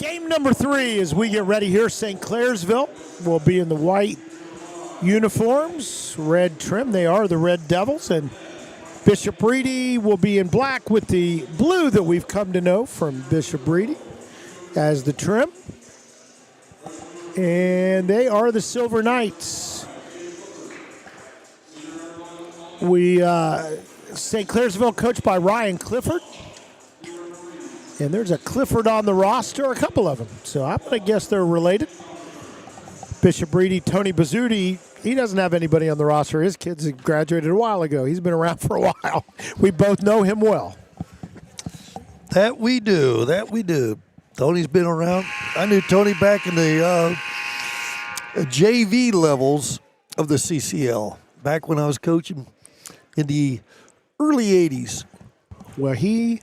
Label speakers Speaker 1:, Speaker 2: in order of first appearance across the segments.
Speaker 1: Game number 3 as we get ready here. St. Clairsville will be in the white uniforms, red trim. They are the Red Devils. And Bishop Reedy will be in black with the blue that we've come to know from Bishop Reedy as the trim. And they are the Silver Knights. St. Clairsville coached by Ryan Clifford. And there's a Clifford on the roster, a couple of them. So I'm going to guess they're related. Bishop Reedy, Tony Bazzuti, he doesn't have anybody on the roster. His kids graduated a while ago. He's been around for a while. We both know him well.
Speaker 2: That we do. Tony's been around. I knew Tony back in the JV levels of the CCL, back when I was coaching in the early 80s.
Speaker 1: Well, he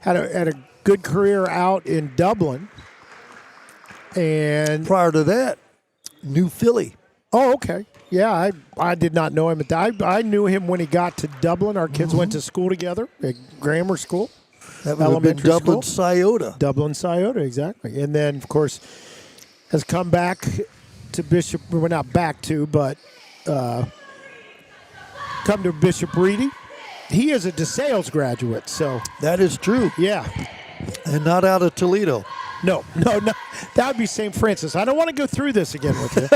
Speaker 1: had a good career out in Dublin. And
Speaker 2: prior to that, New Philly.
Speaker 1: Oh, okay. Yeah, I did not know him. I knew him when he got to Dublin. Our kids went to school together, at grammar school.
Speaker 2: That would have been Dublin Scioto.
Speaker 1: Dublin Scioto, exactly. And then, of course, has come back to Bishop. Well, not back to, but come to Bishop Reedy. He is a DeSales graduate, so.
Speaker 2: That is true.
Speaker 1: Yeah.
Speaker 2: And not out of Toledo.
Speaker 1: No. That would be St. Francis. I don't want to go through this again with you.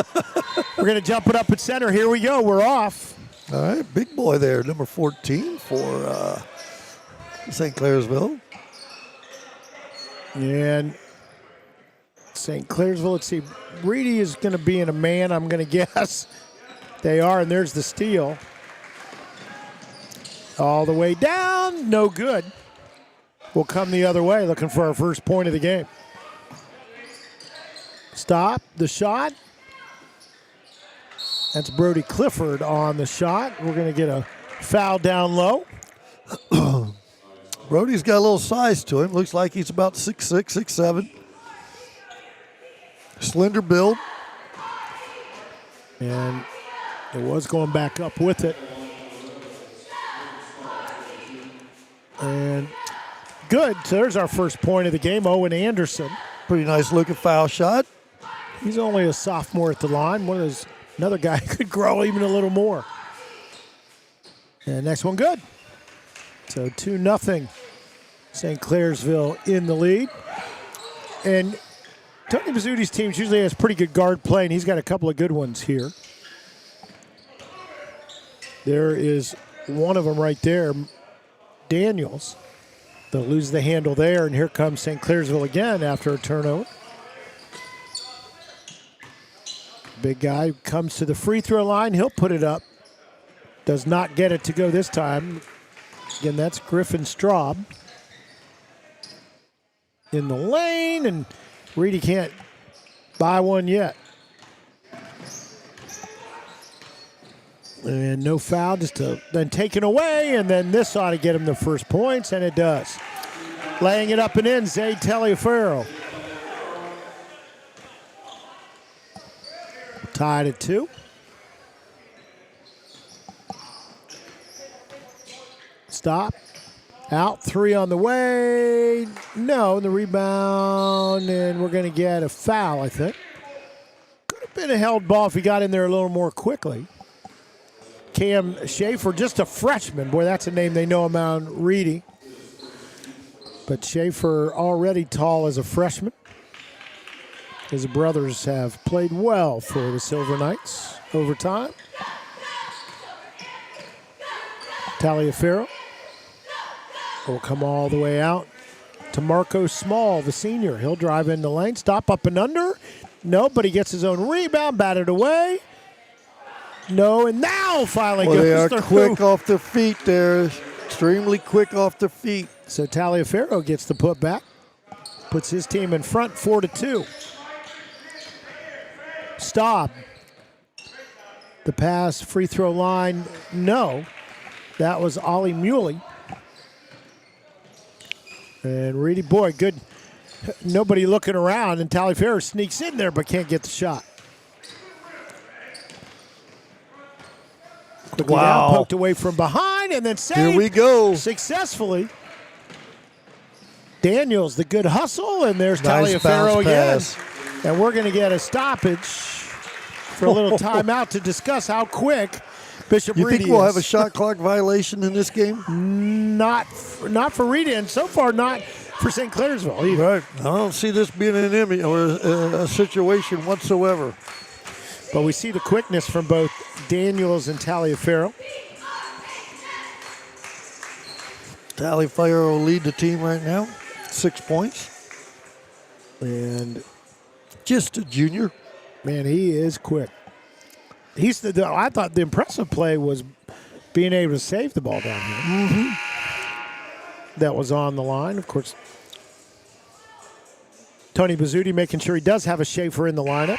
Speaker 1: We're going to jump it up at center. Here we go. We're off.
Speaker 2: All right. Big boy there, number 14 for St. Clairsville.
Speaker 1: And St. Clairsville, let's see. Reedy is going to be in a man, I'm going to guess. They are, and there's the steal. All the way down. No good. We'll come the other way, looking for our first point of the game. Stop the shot. That's Brody Clifford on the shot. We're going to get a foul down low.
Speaker 2: Brody's got a little size to him. Looks like he's about 6'6", 6'7". Slender build.
Speaker 1: And it was going back up with it. And good. So there's our first point of the game. Owen Anderson.
Speaker 2: Pretty nice looking foul shot.
Speaker 1: He's only a sophomore at the line. Another guy could grow even a little more. And next one good. So 2-0. St. Clairsville in the lead. And Tony Bazzuti's team usually has pretty good guard play, and he's got a couple of good ones here. There is one of them right there, Daniels. They'll lose the handle there, and here comes St. Clairsville again after a turnover. Big guy comes to the free throw line. He'll put it up. Does not get it to go this time. Again, that's Griffin Straub in the lane, and Reedy can't buy one yet. And no foul, then taken away, and then this ought to get him the first points, and it does. Laying it up and in, Zay Taliaferro. Tied at 2. Stop. Out, 3 on the way. No, the rebound, and we're going to get a foul, I think. Could have been a held ball if he got in there a little more quickly. Cam Schaefer, just a freshman. Boy, that's a name they know him on Reedy. But Schaefer already tall as a freshman. His brothers have played well for the Silver Knights over time. Taliaferro will come all the way out to Marco Small, the senior. He'll drive in the lane, stop up and under. No, but he gets his own rebound, batted away. No, and now finally goes
Speaker 2: they are
Speaker 1: through.
Speaker 2: Quick off their feet there. Extremely quick off their feet.
Speaker 1: So Taliaferro gets the putback. Puts his team in front, 4-2. Staub. The pass, free throw line, no. That was Ollie Muley. And Reedy, boy, good. Nobody looking around, and Taliaferro sneaks in there but can't get the shot. Quickly down, poked away from behind, and then saved.
Speaker 2: Here we go.
Speaker 1: Successfully. Daniels, the good hustle, and there's
Speaker 2: Nice
Speaker 1: Taliaferro
Speaker 2: bounce
Speaker 1: again.
Speaker 2: pass.
Speaker 1: And we're going to get a stoppage for a little timeout to discuss how quick Bishop
Speaker 2: You
Speaker 1: Reedy
Speaker 2: think we'll
Speaker 1: is.
Speaker 2: have a shot clock violation in this game?
Speaker 1: Not for Reedy, and so far not for St. Clairsville either.
Speaker 2: Right. I don't see this being an image or a situation whatsoever.
Speaker 1: But we see the quickness from both Daniels and Taliaferro.
Speaker 2: Taliaferro will lead the team right now, 6 points.
Speaker 1: And
Speaker 2: Just a junior.
Speaker 1: man, he is quick. He's I thought the impressive play was being able to save the ball down here. That was on the line, of course. Tony Bizzuti making sure he does have a Schaefer in the lineup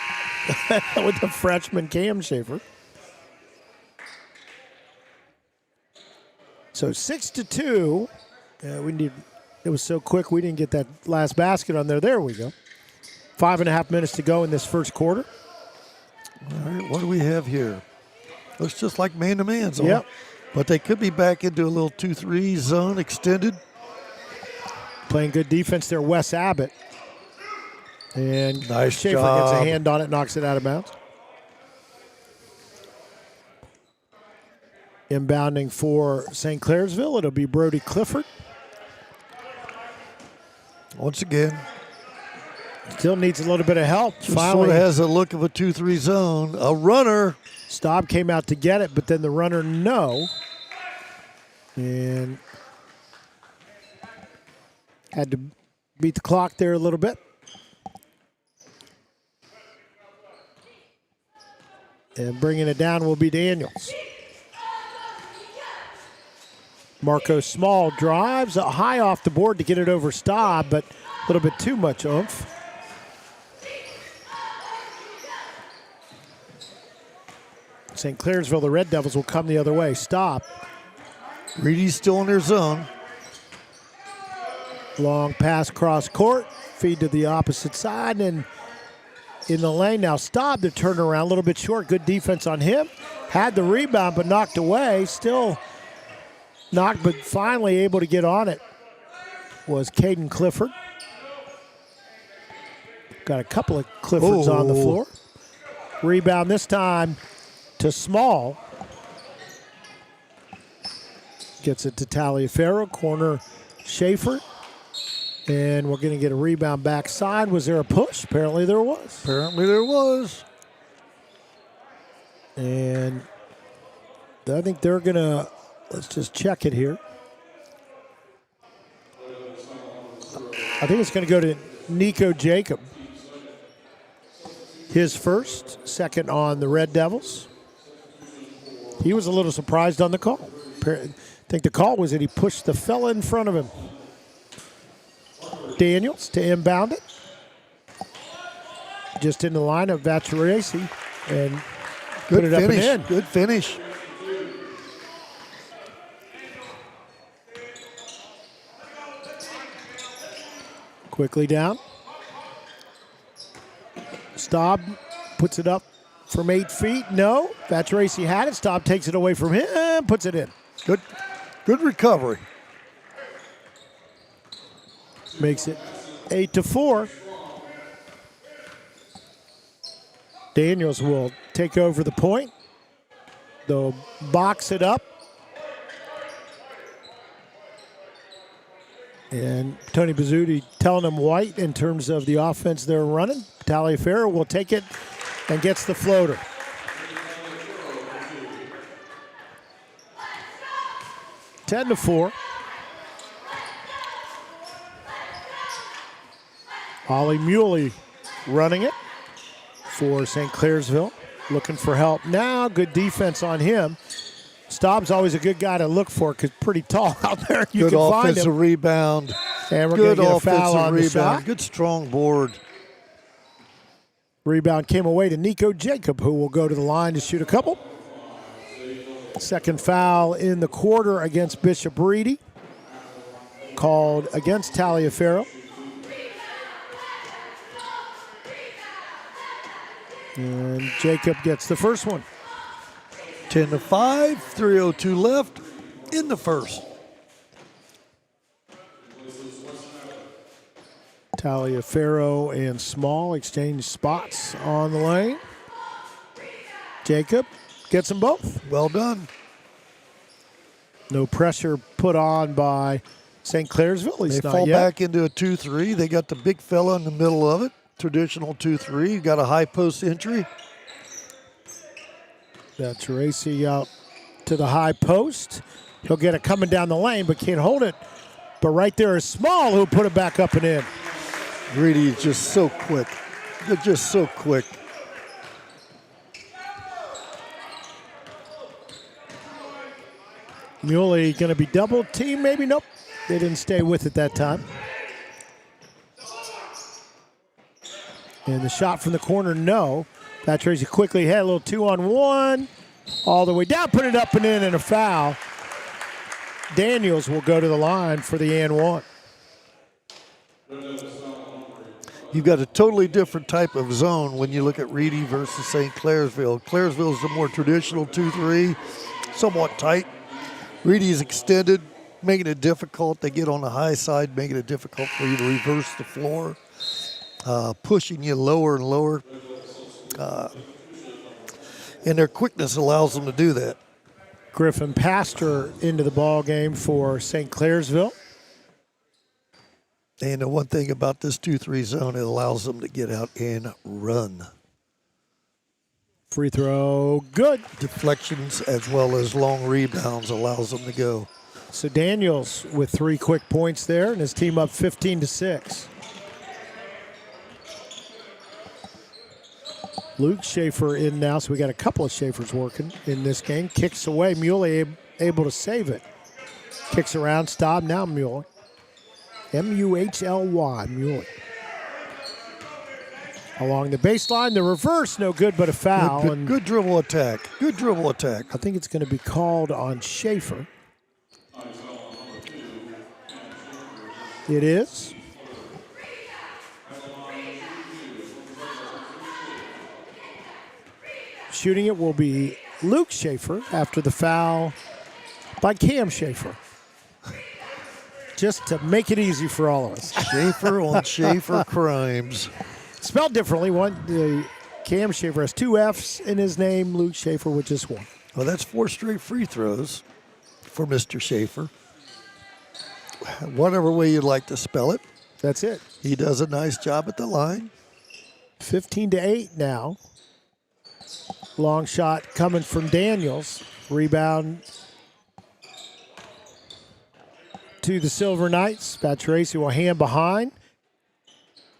Speaker 1: with the freshman Cam Schaefer. So 6-2. It was so quick we didn't get that last basket on there. There we go. 5.5 minutes to go in this first quarter.
Speaker 2: All right, what do we have here? Looks just like man-to-man zone.
Speaker 1: Yep.
Speaker 2: But they could be back into a little 2-3 zone extended.
Speaker 1: Playing good defense there, Wes Abbott. And
Speaker 2: Nice
Speaker 1: Schaefer
Speaker 2: job.
Speaker 1: gets a hand on it, knocks it out of bounds. Inbounding for St. Clairsville, it'll be Brody Clifford.
Speaker 2: Once again,
Speaker 1: Still needs a little bit of help.
Speaker 2: just
Speaker 1: Finally,
Speaker 2: sort of has a look of a 2-3 zone. A runner.
Speaker 1: Staub came out to get it, but then the runner no. And had to beat the clock there a little bit. And bringing it down will be Daniels. Marco Small drives high off the board to get it over Staub, but a little bit too much oomph. St. Clairsville, the Red Devils will come the other way. Staub.
Speaker 2: Reedy's still in their zone.
Speaker 1: Long pass cross court, feed to the opposite side, and in the lane now. Staub to turn around, a little bit short. Good defense on him. Had the rebound, but knocked away. Still knocked, but finally able to get on it was Caden Clifford. Got a couple of Cliffords on the floor. Rebound this time to Small. Gets it to Taliaferro, corner Schaefer. And we're going to get a rebound backside. Was there a push? Apparently there was.
Speaker 2: Apparently there was.
Speaker 1: And I think they're going to, let's just check it here. I think it's going to go to Nico Jacob. His first, second on the Red Devils. He was a little surprised on the call. I think the call was that he pushed the fella in front of him. Daniels to inbound it. Just in the line of Vacharesi and
Speaker 2: Good
Speaker 1: put it
Speaker 2: finish.
Speaker 1: up and in.
Speaker 2: Good finish.
Speaker 1: Quickly down. Staub puts it up from 8 feet. No. Vacharesi had it. Staub takes it away from him and puts it in.
Speaker 2: Good recovery.
Speaker 1: Makes it 8-4. Daniels will take over the point. They'll box it up. And Tony Bizzuti telling them white in terms of the offense they're running. Taliaferro will take it and gets the floater. Ten to 4. Ollie Muley running it for St. Clairsville. Looking for help now. Good defense on him. Staub's always a good guy to look for because pretty tall out there. You
Speaker 2: Good
Speaker 1: can find
Speaker 2: offensive
Speaker 1: him.
Speaker 2: rebound.
Speaker 1: And we're going
Speaker 2: Good
Speaker 1: to get a foul
Speaker 2: offensive
Speaker 1: on the
Speaker 2: rebound.
Speaker 1: shot.
Speaker 2: Good strong board.
Speaker 1: Rebound came away to Nico Jacob, who will go to the line to shoot a couple. Second foul in the quarter against Bishop Reedy. Called against Taliaferro. And Jacob gets the first one.
Speaker 2: 10-5, 3:02 left in the first.
Speaker 1: Taliaferro and Small exchange spots on the lane. Jacob gets them both.
Speaker 2: Well done.
Speaker 1: No pressure put on by St. Clairsville.
Speaker 2: They fall back into a 2-3. They got the big fella in the middle of it. Traditional 2-3. Got a high post entry.
Speaker 1: That's Racy out to the high post. He'll get it coming down the lane, but can't hold it. But right there is Small, who put it back up and in.
Speaker 2: Reedy is just so quick. They're just so quick.
Speaker 1: Muley going to be double team, maybe? Nope. They didn't stay with it that time. And the shot from the corner, no. Patricia quickly had a little 2-on-1. All the way down, put it up and in, and a foul. Daniels will go to the line for the and one.
Speaker 2: You've got a totally different type of zone when you look at Reedy versus St. Clairsville. Clairsville is a more traditional 2-3, somewhat tight. Reedy is extended, making it difficult. They get on the high side, making it difficult for you to reverse the floor, pushing you lower and lower. And their quickness allows them to do that.
Speaker 1: Griffin Pastor into the ball game for St. Clairsville.
Speaker 2: And the one thing about this 2-3 zone, it allows them to get out and run.
Speaker 1: Free throw, good.
Speaker 2: Deflections as well as long rebounds allows them to go.
Speaker 1: So Daniels with 3 quick points there, and his team up 15-6. Luke Schaefer in now, so we got a couple of Schaefers working in this game. Kicks away, Muley able to save it. Kicks around, stop, now Muley. M-U-H-L-Y, Muley. Along the baseline, the reverse, no good, but a foul.
Speaker 2: Good dribble attack. Good dribble attack.
Speaker 1: I think it's going to be called on Schaefer. It is. Shooting it will be Luke Schaefer after the foul by Cam Schaefer. Just to make it easy for all of us.
Speaker 2: Schaefer on Schaefer crimes.
Speaker 1: Spelled differently. Cam Schaefer has 2 F's in his name. Luke Schaefer with just 1.
Speaker 2: Well, that's 4 straight free throws for Mr. Schaefer. Whatever way you'd like to spell it.
Speaker 1: That's it.
Speaker 2: He does a nice job at the line.
Speaker 1: 15-8 now. Long shot coming from Daniels. Rebound to the Silver Knights. Vatracy will hand behind.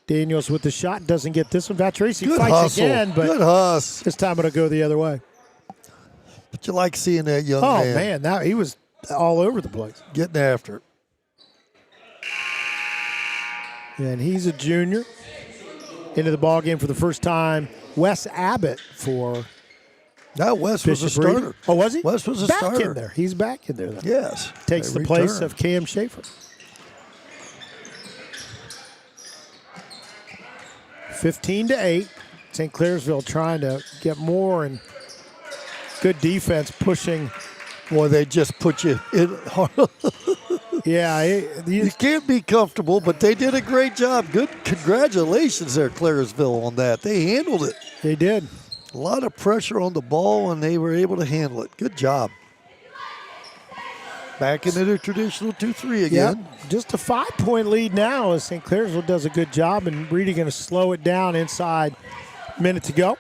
Speaker 1: Daniels with the shot. Doesn't get this one. Vatracy fights
Speaker 2: hustle.
Speaker 1: again, but
Speaker 2: good hustle.
Speaker 1: This time it'll go the other way.
Speaker 2: But you like seeing that young man.
Speaker 1: Oh, man. Now he was all over the place.
Speaker 2: Getting after it.
Speaker 1: And he's a junior. Into the ball game for the first time. Wes Abbott for
Speaker 2: Wes was a starter.
Speaker 1: Oh, was he?
Speaker 2: Wes was a
Speaker 1: back
Speaker 2: starter.
Speaker 1: In there. He's back in there. Then.
Speaker 2: Yes.
Speaker 1: Takes the place of Cam Schaefer. 15-8. St. Clairsville trying to get more and good defense pushing.
Speaker 2: Boy, they just put you in hard.
Speaker 1: Yeah.
Speaker 2: You can't be comfortable, but they did a great job. Good congratulations there, Clairsville, on that. They handled it.
Speaker 1: They did.
Speaker 2: A lot of pressure on the ball, and they were able to handle it. Good job. Back into their traditional 2-3 again.
Speaker 1: Yep. Just a 5-point lead now as St. Clairsville does a good job, and Reedy going to slow it down inside. Minute to go.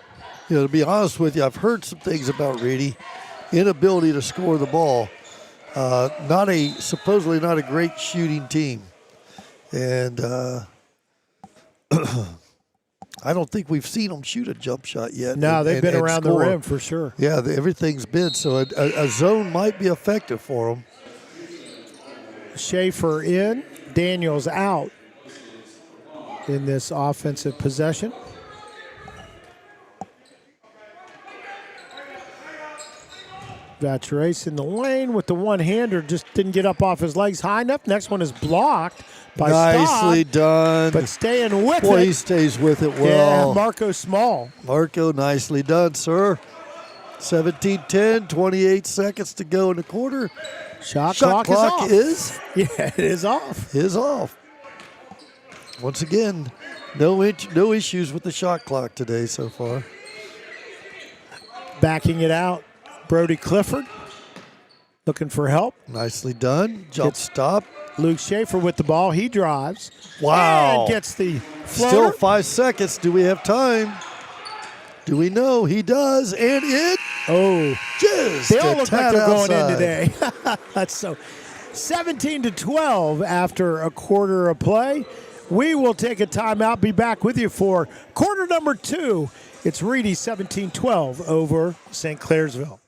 Speaker 2: You know, to be honest with you, I've heard some things about Reedy. Inability to score the ball. Supposedly not a great shooting team. And I don't think we've seen them shoot a jump shot yet.
Speaker 1: No, they've been around the rim for sure.
Speaker 2: Yeah, everything's been. So a zone might be effective for them.
Speaker 1: Schaefer in, Daniels out in this offensive possession. Vatrace in the lane with the one-hander, just didn't get up off his legs high enough. Next one is blocked by
Speaker 2: Nicely
Speaker 1: Staub,
Speaker 2: done.
Speaker 1: but staying with
Speaker 2: Boy,
Speaker 1: it.
Speaker 2: he stays with it well.
Speaker 1: Yeah, Marco Small.
Speaker 2: Marco, nicely done, sir. 17-10, 28 seconds to go in the quarter.
Speaker 1: Shot clock
Speaker 2: is off.
Speaker 1: Yeah, it is off.
Speaker 2: Is off. Once again, no issues with the shot clock today so far.
Speaker 1: Backing it out, Brody Clifford looking for help.
Speaker 2: Nicely done. Jump stop.
Speaker 1: Luke Schaefer with the ball. He drives.
Speaker 2: Wow.
Speaker 1: And gets the floater.
Speaker 2: Still 5 seconds. Do we have time? Do we know? He does. And it just
Speaker 1: they all look like they're going in
Speaker 2: outside.
Speaker 1: today. That's so. 17-12 after a quarter of play. We will take a timeout. Be back with you for quarter number 2. It's Reedy 17-12 over St. Clairsville.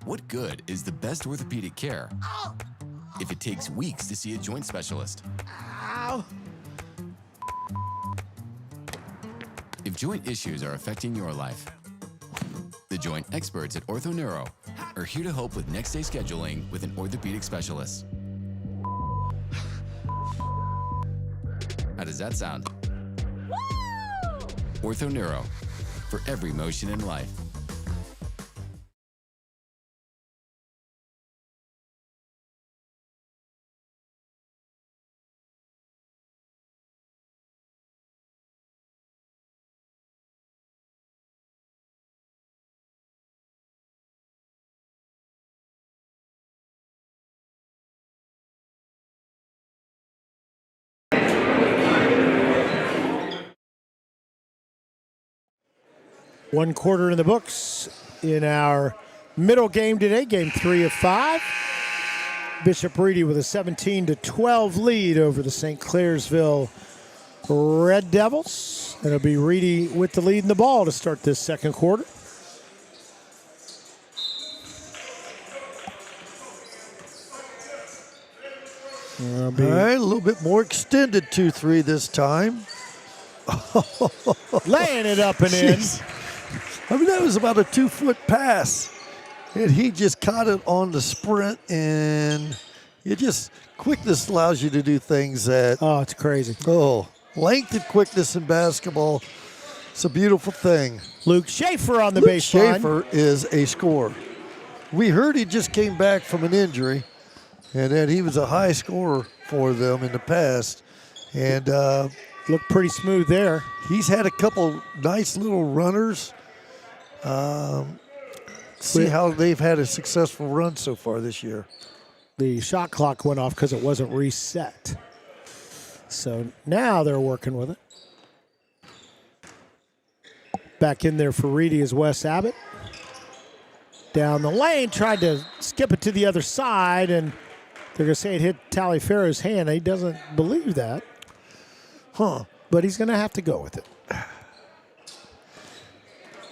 Speaker 3: What good is the best orthopedic care if it takes weeks to see a joint specialist?
Speaker 1: Ow.
Speaker 3: If joint issues are affecting your life, the joint experts at OrthoNeuro are here to help with next-day scheduling with an orthopedic specialist. How does that sound? OrthoNeuro, for every motion in life.
Speaker 1: One quarter in the books in our middle game today, game 3 of 5. Bishop Reedy with a 17-12 lead over the St. Clairsville Red Devils. And it'll be Reedy with the lead in the ball to start this second quarter.
Speaker 2: All right, a little bit more extended 2-3 this time.
Speaker 1: Laying it up and in.
Speaker 2: Jeez. I mean, that was about a 2-foot pass. And he just caught it on the sprint, and quickness allows you to do things that,
Speaker 1: Oh, it's crazy.
Speaker 2: length and quickness in basketball. It's a beautiful thing.
Speaker 1: Luke Schaefer on the
Speaker 2: Luke
Speaker 1: baseline.
Speaker 2: Schaefer is a scorer. We heard he just came back from an injury, and that he was a high scorer for them in the past. And
Speaker 1: Looked pretty smooth there.
Speaker 2: he's had a couple nice little runners. See how they've had a successful run so far this year.
Speaker 1: The shot clock went off because it wasn't reset. So now they're working with it. Back in there for Reedy is Wes Abbott. Down the lane, tried to skip it to the other side, and they're going to say it hit Taliaferro's hand. He doesn't believe that. But he's going to have to go with it.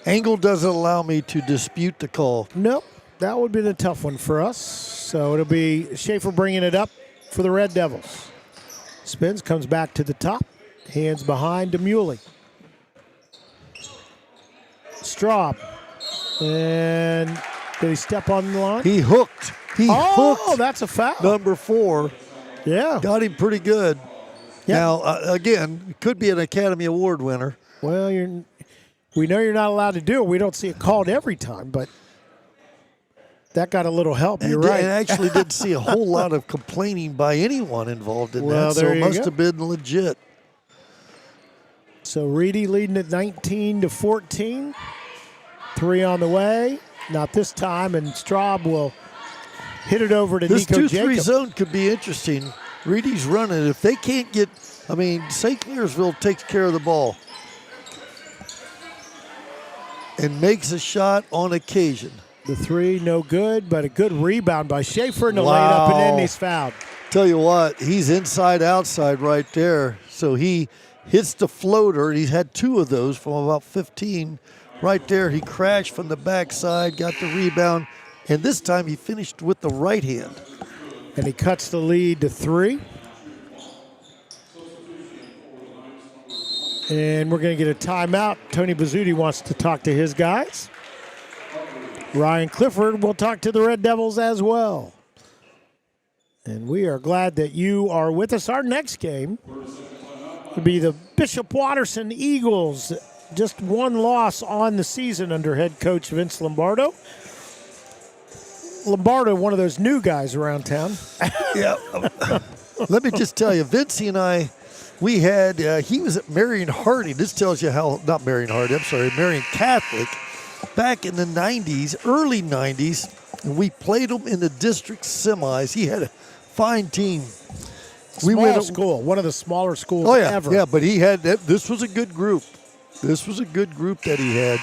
Speaker 2: Angle doesn't allow me to dispute the call.
Speaker 1: Nope, that would be a tough one for us. So it'll be Schaefer bringing it up for the Red Devils. Spins, comes back to the top. Hands behind to Muley. Straub. And did he step on the line?
Speaker 2: He hooked. He hooked
Speaker 1: That's a foul.
Speaker 2: number 4.
Speaker 1: Yeah.
Speaker 2: Got him pretty good.
Speaker 1: Yep.
Speaker 2: Now, again, it could be an Academy Award winner.
Speaker 1: Well, we know you're not allowed to do it. We don't see it called every time, but that got a little help. You're right.
Speaker 2: I actually didn't see a whole lot of complaining by anyone involved in that, so
Speaker 1: there
Speaker 2: it
Speaker 1: you
Speaker 2: must
Speaker 1: go.
Speaker 2: have been legit.
Speaker 1: So Reedy leading at 19-14. 3 on the way. Not this time, and Straub will hit it over to
Speaker 2: This
Speaker 1: Nico
Speaker 2: 2-3
Speaker 1: Jacob.
Speaker 2: zone could be interesting. Reedy's running. If they can't get, St. Clairsville takes care of the ball and makes a shot on occasion.
Speaker 1: The 3, no good, but a good rebound by Schaefer, and the lay it up, and then he's fouled.
Speaker 2: Tell you what, he's inside outside right there. So he hits the floater, and he's had 2 of those from about 15. Right there, he crashed from the backside, got the rebound, and this time he finished with the right hand.
Speaker 1: And he cuts the lead to 3. And we're going to get a timeout. Tony Bazzuti wants to talk to his guys. Ryan Clifford will talk to the Red Devils as well. And we are glad that you are with us. Our next game would be the Bishop Watterson Eagles. Just one loss on the season under head coach Vince Lombardo. Lombardo, one of those new guys around town.
Speaker 2: Yeah. Let me just tell you, Vincey and I, we had, he was at Marion Harding. This tells you how, not Marion Harding, I'm sorry, Marion Catholic, back in the 90s, early 90s, and we played him in the district semis. He had a fine team.
Speaker 1: Small school, one of the smaller schools ever.
Speaker 2: Yeah, but he had, this was a good group. This was a good group that he had.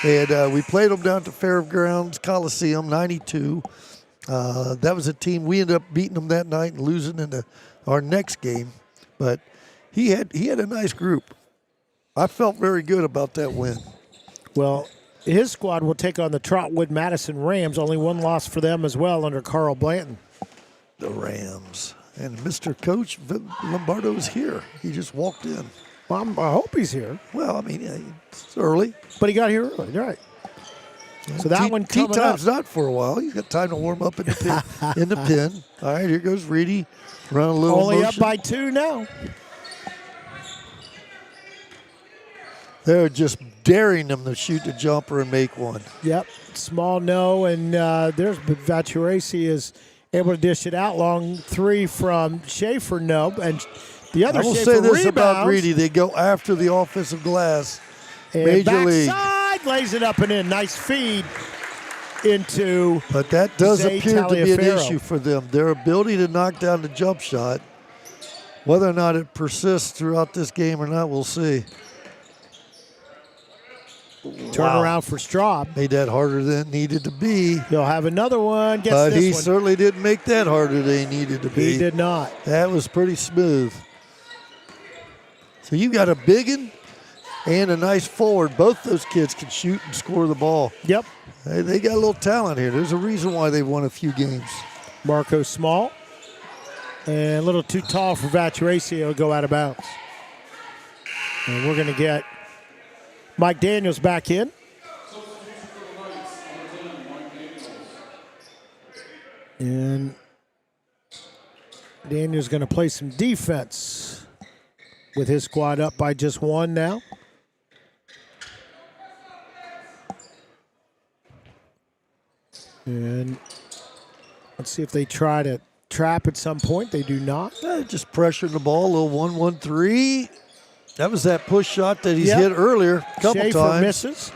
Speaker 2: And we played them down to Fairgrounds Coliseum, 92. That was a team. We ended up beating them that night and losing in our next game. But he had a nice group. I felt very good about that win.
Speaker 1: Well, his squad will take on the Trotwood Madison Rams. Only one loss for them as well under Carl Blanton.
Speaker 2: The Rams. And Mr. Coach Lombardo is here. He just walked in.
Speaker 1: Well, I hope he's here.
Speaker 2: Well, I mean, it's early.
Speaker 1: But he got here early, right? So that one coming
Speaker 2: tea time's
Speaker 1: up.
Speaker 2: not for a while. You got time to warm up in the pin. In the pin. All right, here goes Reedy. Run a little
Speaker 1: Only
Speaker 2: motion.
Speaker 1: up by 2 now.
Speaker 2: They're just daring them to shoot the jumper and make one.
Speaker 1: Yep, small no, and there's Vaturaci is able to dish it out. Long 3 from Schaefer, no, and the other
Speaker 2: I will
Speaker 1: Schaefer
Speaker 2: say this
Speaker 1: rebounds.
Speaker 2: about Reedy. They go after the offensive glass.
Speaker 1: And
Speaker 2: Major league.
Speaker 1: backside, lays it up and in. Nice feed into
Speaker 2: But that does
Speaker 1: Zay
Speaker 2: appear to be an
Speaker 1: Taliaferro.
Speaker 2: issue for them. Their ability to knock down the jump shot. Whether or not it persists throughout this game or not, we'll see.
Speaker 1: turnaround for Straub.
Speaker 2: Made that harder than it needed to be.
Speaker 1: He'll have another one. Gets
Speaker 2: But
Speaker 1: this
Speaker 2: he
Speaker 1: one.
Speaker 2: certainly didn't make that harder than he needed to be.
Speaker 1: He did not.
Speaker 2: That was pretty smooth. So you got a biggin and a nice forward. Both those kids can shoot and score the ball.
Speaker 1: Yep.
Speaker 2: They got a little talent here. There's a reason why they've won a few games.
Speaker 1: Marco Small. And a little too tall for Vaturaci. He'll go out of bounds. And we're going to get Mike Daniels back in. And Daniels going to play some defense with his squad up by just 1 now. And let's see if they try to trap at some point. They do not.
Speaker 2: Just pressuring the ball, a little 1-1-3. That was that push shot that he's hit earlier a couple
Speaker 1: Schaefer
Speaker 2: times.
Speaker 1: misses.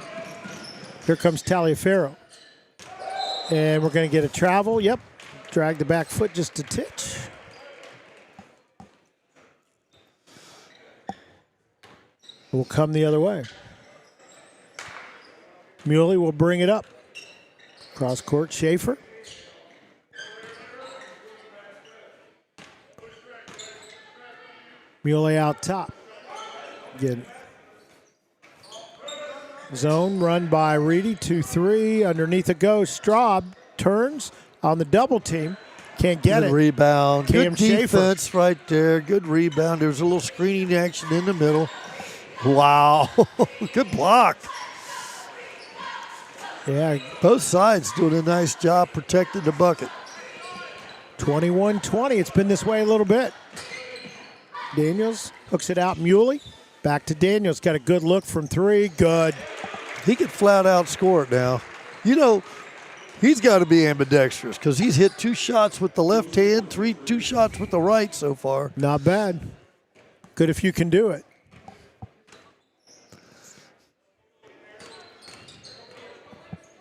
Speaker 1: Here comes Taliaferro. And we're going to get a travel. Yep. Drag the back foot just a titch. Will come the other way. Muley will bring it up. Cross court, Schaefer. Muley out top. Again. Zone run by Reedy, 2-3. Underneath it goes. Straub turns on the double team. Can't get
Speaker 2: Good
Speaker 1: it.
Speaker 2: rebound.
Speaker 1: Cam
Speaker 2: Good
Speaker 1: Schaefer.
Speaker 2: defense right there. Good rebound. There's a little screening action in the middle. Wow. Good block.
Speaker 1: Yeah,
Speaker 2: Both sides doing a nice job protecting the bucket.
Speaker 1: 21-20. It's been this way a little bit. Daniels hooks it out. Muley. Back to Daniels. Got a good look from 3. Good.
Speaker 2: He could flat out score it now. You know, he's got to be ambidextrous because he's hit 2 shots with the left hand, 2 shots with the right so far.
Speaker 1: Not bad. Good if you can do it.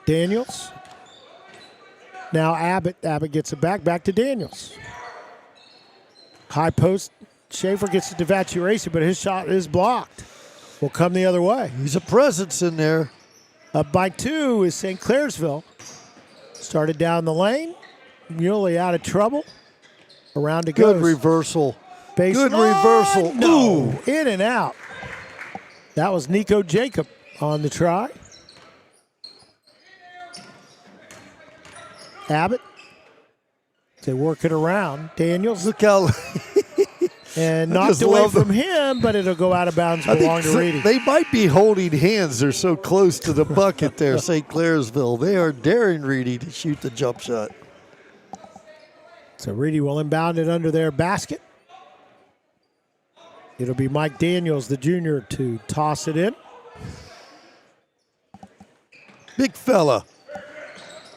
Speaker 1: Daniels. Now Abbott. Abbott gets it back to Daniels. High post. Schaefer gets it to Vaturaci, but his shot is blocked. Will come the other way.
Speaker 2: He's a presence in there.
Speaker 1: Up by 2 is St. Clairsville. Started down the lane. Muley out of trouble. Around it goes.
Speaker 2: Good reversal.
Speaker 1: Baseline.
Speaker 2: Good reversal.
Speaker 1: No.
Speaker 2: Ooh.
Speaker 1: In and out. That was Nico Jacob on the try. Abbott. They work it around. Daniels.
Speaker 2: Look how
Speaker 1: And
Speaker 2: I
Speaker 1: knocked
Speaker 2: just
Speaker 1: away
Speaker 2: love
Speaker 1: from him, but it'll go out of bounds and belong to Reedy.
Speaker 2: they might be holding hands. They're so close to the bucket there, St. Clairsville. They are daring Reedy to shoot the jump shot.
Speaker 1: So Reedy will inbound it under their basket. It'll be Mike Daniels, the junior, to toss it in.
Speaker 2: Big fella.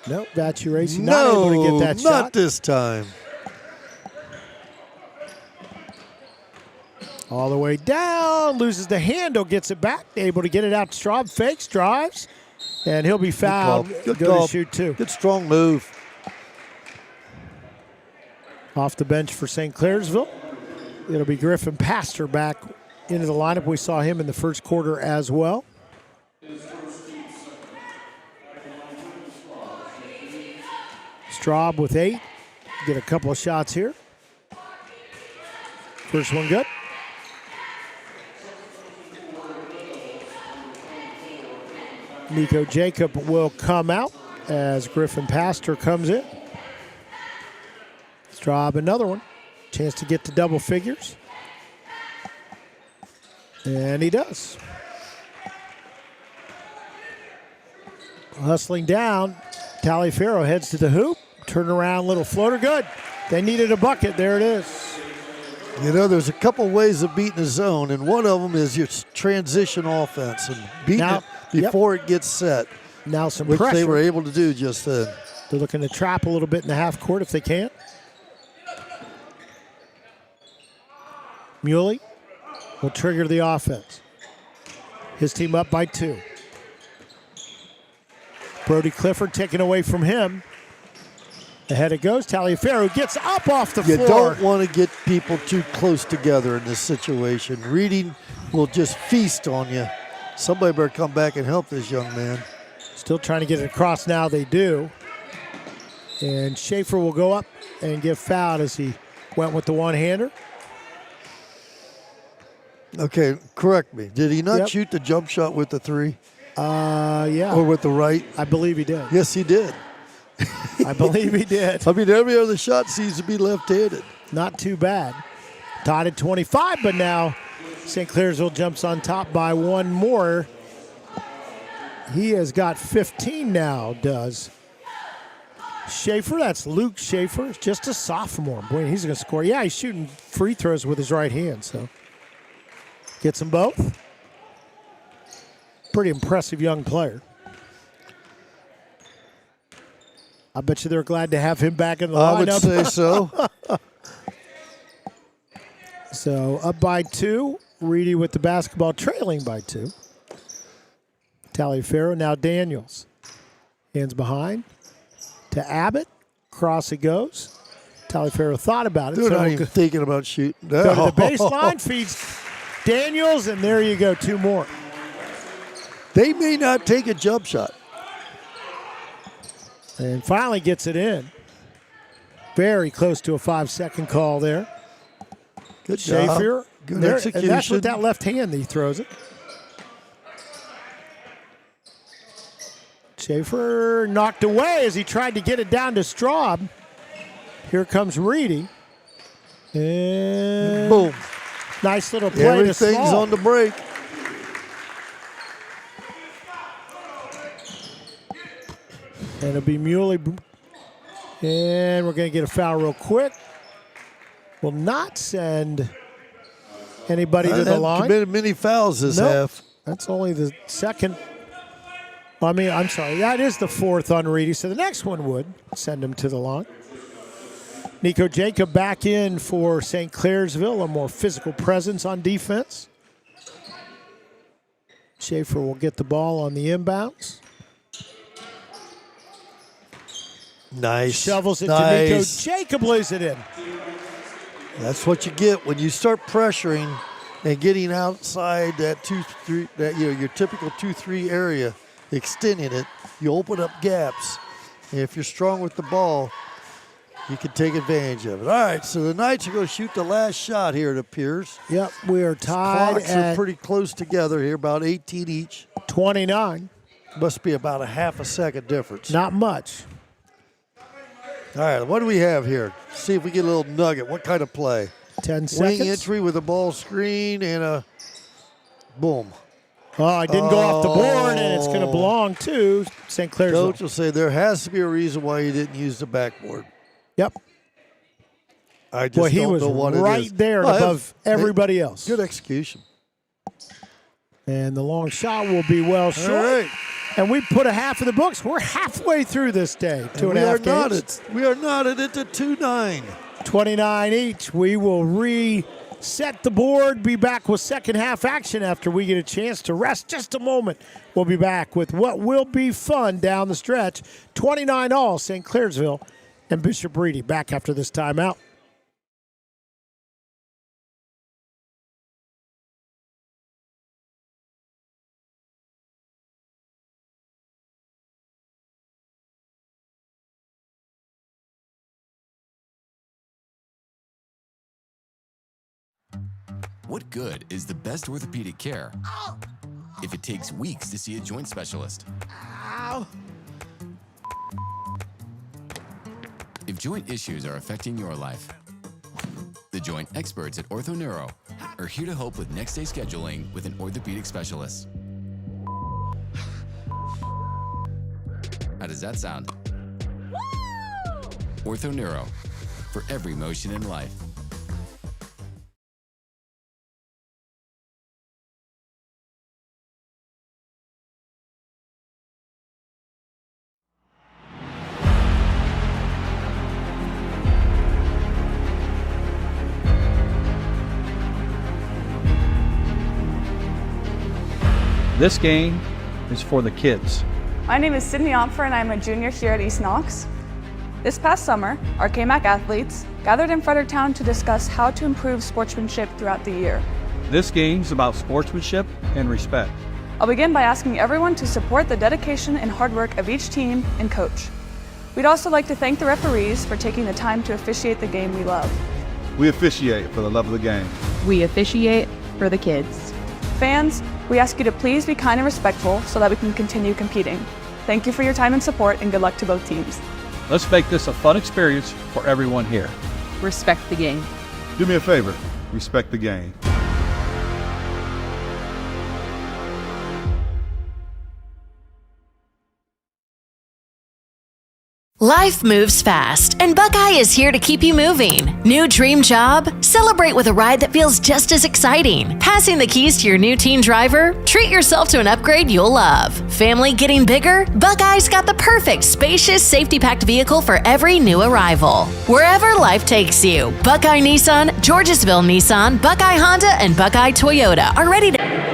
Speaker 1: Nope, Vaturacy not able to get that shot.
Speaker 2: Not this time.
Speaker 1: All the way down, loses the handle, gets it back, able to get it out to Straub, fakes, drives, and he'll be fouled.
Speaker 2: Good
Speaker 1: Go
Speaker 2: call.
Speaker 1: to shoot two.
Speaker 2: Good strong move.
Speaker 1: Off the bench for St. Clairsville. It'll be Griffin Pastor back into the lineup. We saw him in the first quarter as well. Straub with 8. Get a couple of shots here. First one good. Nico Jacob will come out as Griffin Pastor comes in. Straub another one. Chance to get to double figures. And he does. Hustling down. Taliaferro heads to the hoop. Turn around, little floater. Good. They needed a bucket. There it is.
Speaker 2: You know, there's a couple ways of beating a zone, and one of them is your transition offense and beating it before it gets set,
Speaker 1: Now some
Speaker 2: which
Speaker 1: pressure.
Speaker 2: they were able to do just then.
Speaker 1: They're looking to trap a little bit in the half court if they can. Muley will trigger the offense. His team up by 2. Brody Clifford taken away from him. Ahead it goes. Taliaferro gets up off the
Speaker 2: You
Speaker 1: floor.
Speaker 2: don't want to get people too close together in this situation. Reading will just feast on you. Somebody better come back and help this young man.
Speaker 1: Still trying to get it across now. They do. And Schaefer will go up and get fouled as he went with the one-hander.
Speaker 2: Okay, correct me. Did he not
Speaker 1: Yep.
Speaker 2: shoot the jump shot with the 3
Speaker 1: Yeah.
Speaker 2: or with the right?
Speaker 1: I believe he did.
Speaker 2: Yes, he did.
Speaker 1: I believe he did.
Speaker 2: I mean, every other shot seems to be left-handed.
Speaker 1: Not too bad. Tied at 25, but now St. Clairsville jumps on top by one more. He has got 15 now, does Schaefer. That's Luke Schaefer. Just a sophomore. Boy, he's going to score. Yeah, he's shooting free throws with his right hand, so gets them both. Pretty impressive young player. I bet you they're glad to have him back in the
Speaker 2: I would
Speaker 1: lineup.
Speaker 2: say so.
Speaker 1: So up by 2. Reedy with the basketball, trailing by 2. Taliaferro, now Daniels. Hands behind to Abbott. Cross it goes. Taliaferro thought about it.
Speaker 2: They're
Speaker 1: so
Speaker 2: not
Speaker 1: go
Speaker 2: even thinking about shooting.
Speaker 1: to the baseline, feeds Daniels, and there you go, 2 more.
Speaker 2: They may not take a jump shot.
Speaker 1: And finally gets it in. Very close to a 5-second call there.
Speaker 2: Good job.
Speaker 1: Schaefer.
Speaker 2: Good
Speaker 1: There,
Speaker 2: execution.
Speaker 1: and that's with that left hand that he throws it. Schaefer knocked away as he tried to get it down to Straub. Here comes Reedy. And
Speaker 2: Boom.
Speaker 1: nice little play to
Speaker 2: Everything's
Speaker 1: Small.
Speaker 2: on the break.
Speaker 1: And it'll be Muley. And we're going to get a foul real quick. Will not send anybody to the
Speaker 2: Haven't
Speaker 1: line.
Speaker 2: committed many fouls this
Speaker 1: Nope.
Speaker 2: half.
Speaker 1: That's only the second. I'm sorry. That is the 4th on Reedy. So the next one would send him to the line. Nico Jacob back in for St. Clairsville, a more physical presence on defense. Schaefer will get the ball on the inbounds.
Speaker 2: Nice.
Speaker 1: Shovels it
Speaker 2: nice.
Speaker 1: to Nico. Jacob lays it in.
Speaker 2: That's what you get when you start pressuring and getting outside that 2-3, that your typical 2-3 area, extending it. You open up gaps. And if you're strong with the ball, you can take advantage of it. All right, so the Knights are going to shoot the last shot here, it appears.
Speaker 1: Yep, we are tied
Speaker 2: Clocks are
Speaker 1: at
Speaker 2: pretty close together here, about 18 each.
Speaker 1: 29.
Speaker 2: Must be about a half a second difference.
Speaker 1: Not much.
Speaker 2: All right, what do we have here? See if we get a little nugget. What kind of play?
Speaker 1: 10 seconds.
Speaker 2: Wing entry with a ball screen and a boom.
Speaker 1: Oh, it didn't go off the board, and it's going to belong to St.
Speaker 2: Coach
Speaker 1: Clairsville.
Speaker 2: will say there has to be a reason why you didn't use the backboard.
Speaker 1: Yep.
Speaker 2: I just
Speaker 1: Boy, he
Speaker 2: don't
Speaker 1: was
Speaker 2: know what it is.
Speaker 1: right there
Speaker 2: Well,
Speaker 1: above everybody else.
Speaker 2: Good execution.
Speaker 1: And the long shot will be well short.
Speaker 2: All right.
Speaker 1: And we put a half in the books. We're halfway through this day. Two and a half games.
Speaker 2: We are knotted at the 2-9.
Speaker 1: 29 each. We will reset the board, be back with second half action after we get a chance to rest just a moment. We'll be back with what will be fun down the stretch. 29 all, St. Clairsville and Bishop Reedy back after this timeout.
Speaker 3: What good is the best orthopedic care if it takes weeks to see a joint specialist? If joint issues are affecting your life, the joint experts at OrthoNeuro are here to help with next day scheduling with an orthopedic specialist. How does that sound? OrthoNeuro, for every motion in life.
Speaker 4: This game is for the kids.
Speaker 5: My name is Sydney Opfer and I'm a junior here at East Knox. This past summer, our KMAC athletes gathered in Fredericktown to discuss how to improve sportsmanship throughout the year.
Speaker 4: This game's about sportsmanship and respect.
Speaker 5: I'll begin by asking everyone to support the dedication and hard work of each team and coach. We'd also like to thank the referees for taking the time to officiate the game we love.
Speaker 6: We officiate for the love of the game.
Speaker 7: We officiate for the kids.
Speaker 5: Fans, we ask you to please be kind and respectful so that we can continue competing. Thank you for your time and support, and good luck to both teams.
Speaker 4: Let's make this a fun experience for everyone here.
Speaker 7: Respect the game.
Speaker 6: Do me a favor, respect the game.
Speaker 8: Life moves fast, and Buckeye is here to keep you moving. New dream job? Celebrate with a ride that feels just as exciting. Passing the keys to your new teen driver? Treat yourself to an upgrade you'll love. Family getting bigger? Buckeye's got the perfect, spacious, safety-packed vehicle for every new arrival. Wherever life takes you, Buckeye Nissan, Georgesville Nissan, Buckeye Honda, and Buckeye Toyota are ready to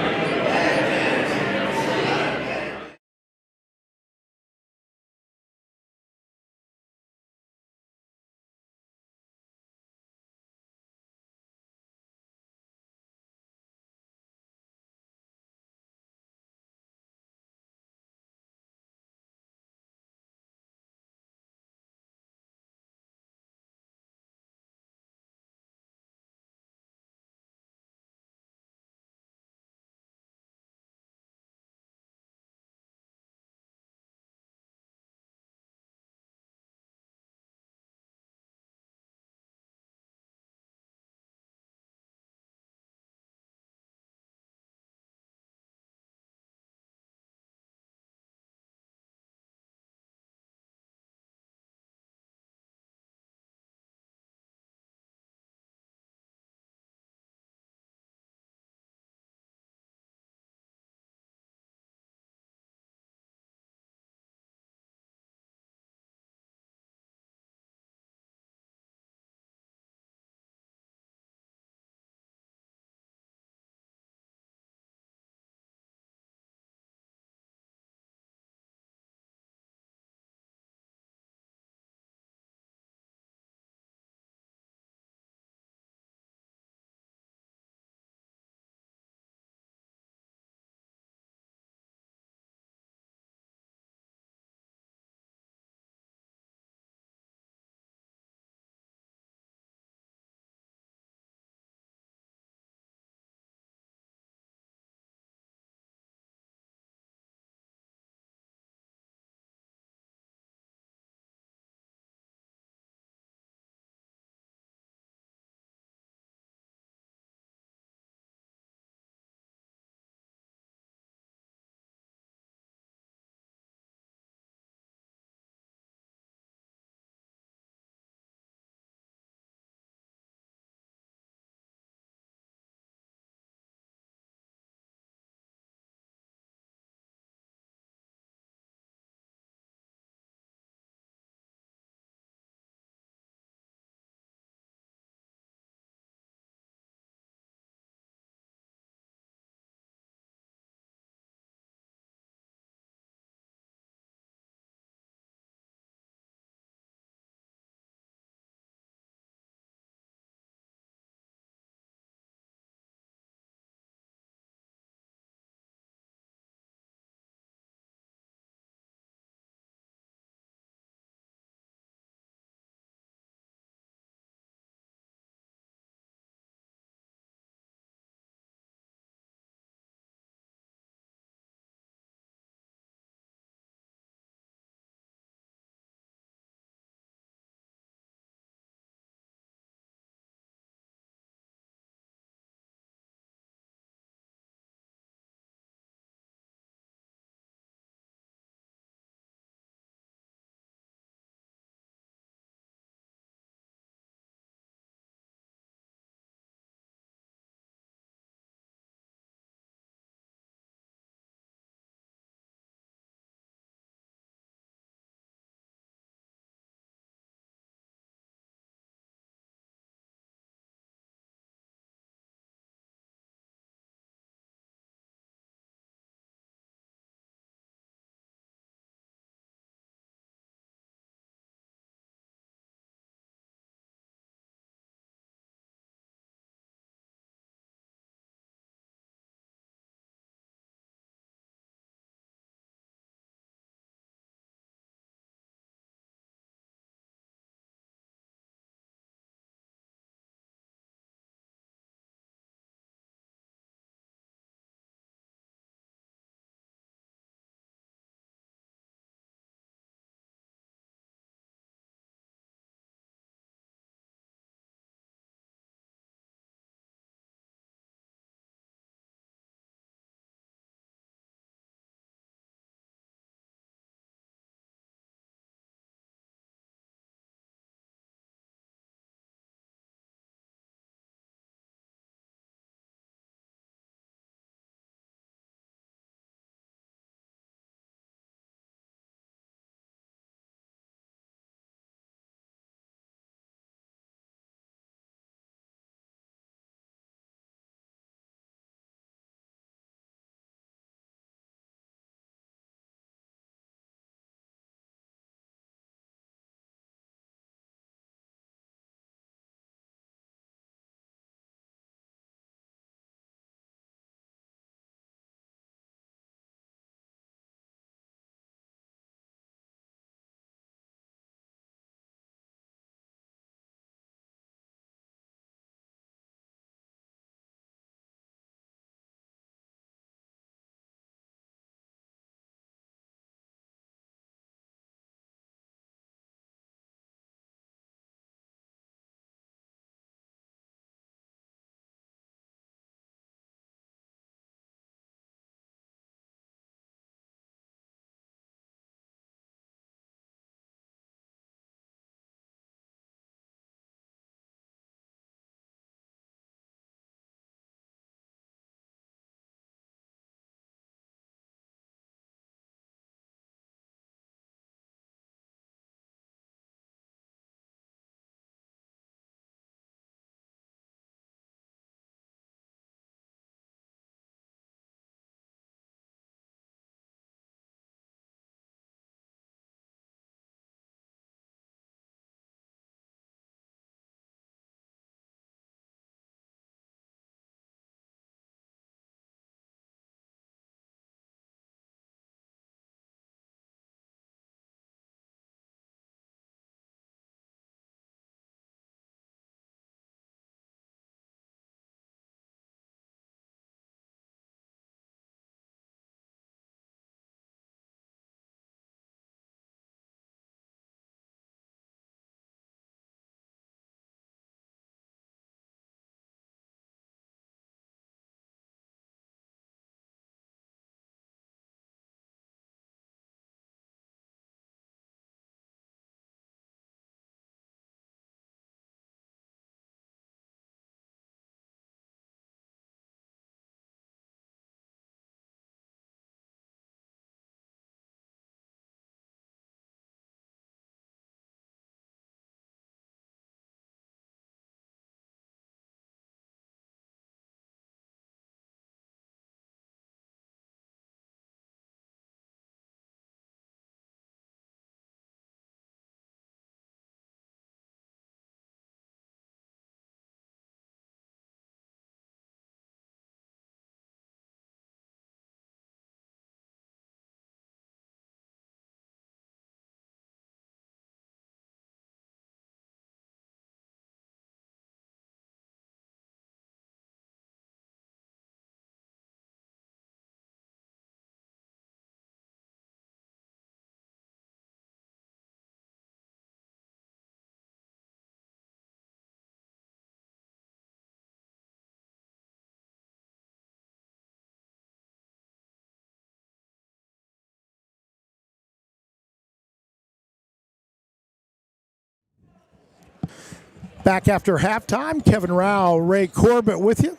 Speaker 1: Back after halftime, Kevin Rao, Ray Corbett with you.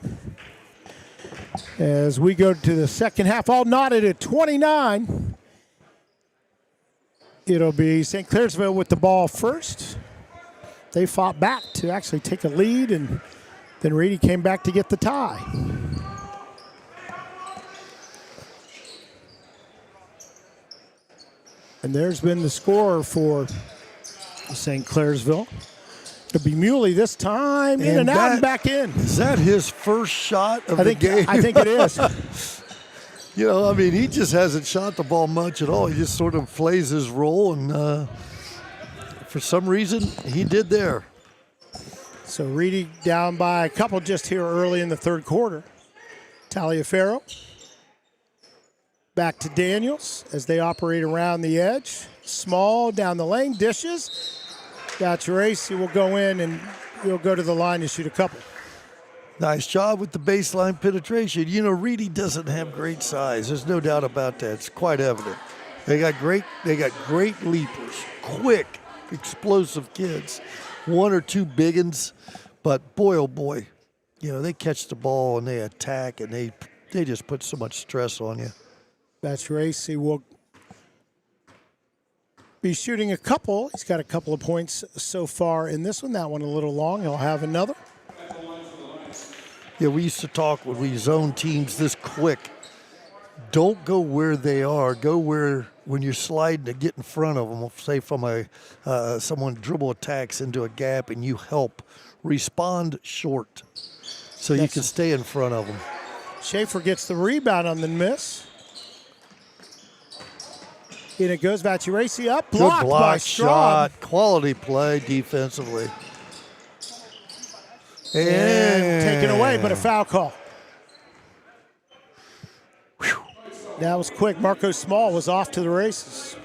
Speaker 1: As we go to the second half, all knotted at 29. It'll be St. Clairsville with the ball first. They fought back to actually take a lead, and then Reedy came back to get the tie. And there's been the score for St. Clairsville. It'll be Muley this time, in and out and back in.
Speaker 2: Is that his first shot of the game?
Speaker 1: I think it is.
Speaker 2: You know, I mean, he just hasn't shot the ball much at all. He just sort of plays his role, and for some reason, he did there.
Speaker 1: So Reedy down by a couple just here early in the third quarter. Taliaferro back to Daniels as they operate around the edge. Small down the lane, dishes. Gatcheracy will go in, and he'll go to the line to shoot a couple.
Speaker 2: Nice job with the baseline penetration. You know, Reedy doesn't have great size. There's no doubt about that. It's quite evident. They got great leapers, quick, explosive kids. One or two big uns, but boy, oh boy, you know, they catch the ball and they attack, and they just put so much stress on you.
Speaker 1: Gatcheracy will be shooting a couple. He's got a couple of points so far in this one. That one a little long. He'll have another.
Speaker 2: Yeah, we used to talk when we zone teams this quick. Don't go where they are. Go where, when you're sliding, to get in front of them. Say from someone dribble attacks into a gap and you help. Respond short so you can stay in front of them.
Speaker 1: Schaefer gets the rebound on the miss. In it goes, Gatcheracy up, blocked
Speaker 2: Good block
Speaker 1: by Straub.
Speaker 2: shot. Quality play defensively.
Speaker 1: And taken away, but a foul call. Whew. That was quick. Marco Small was off to the races.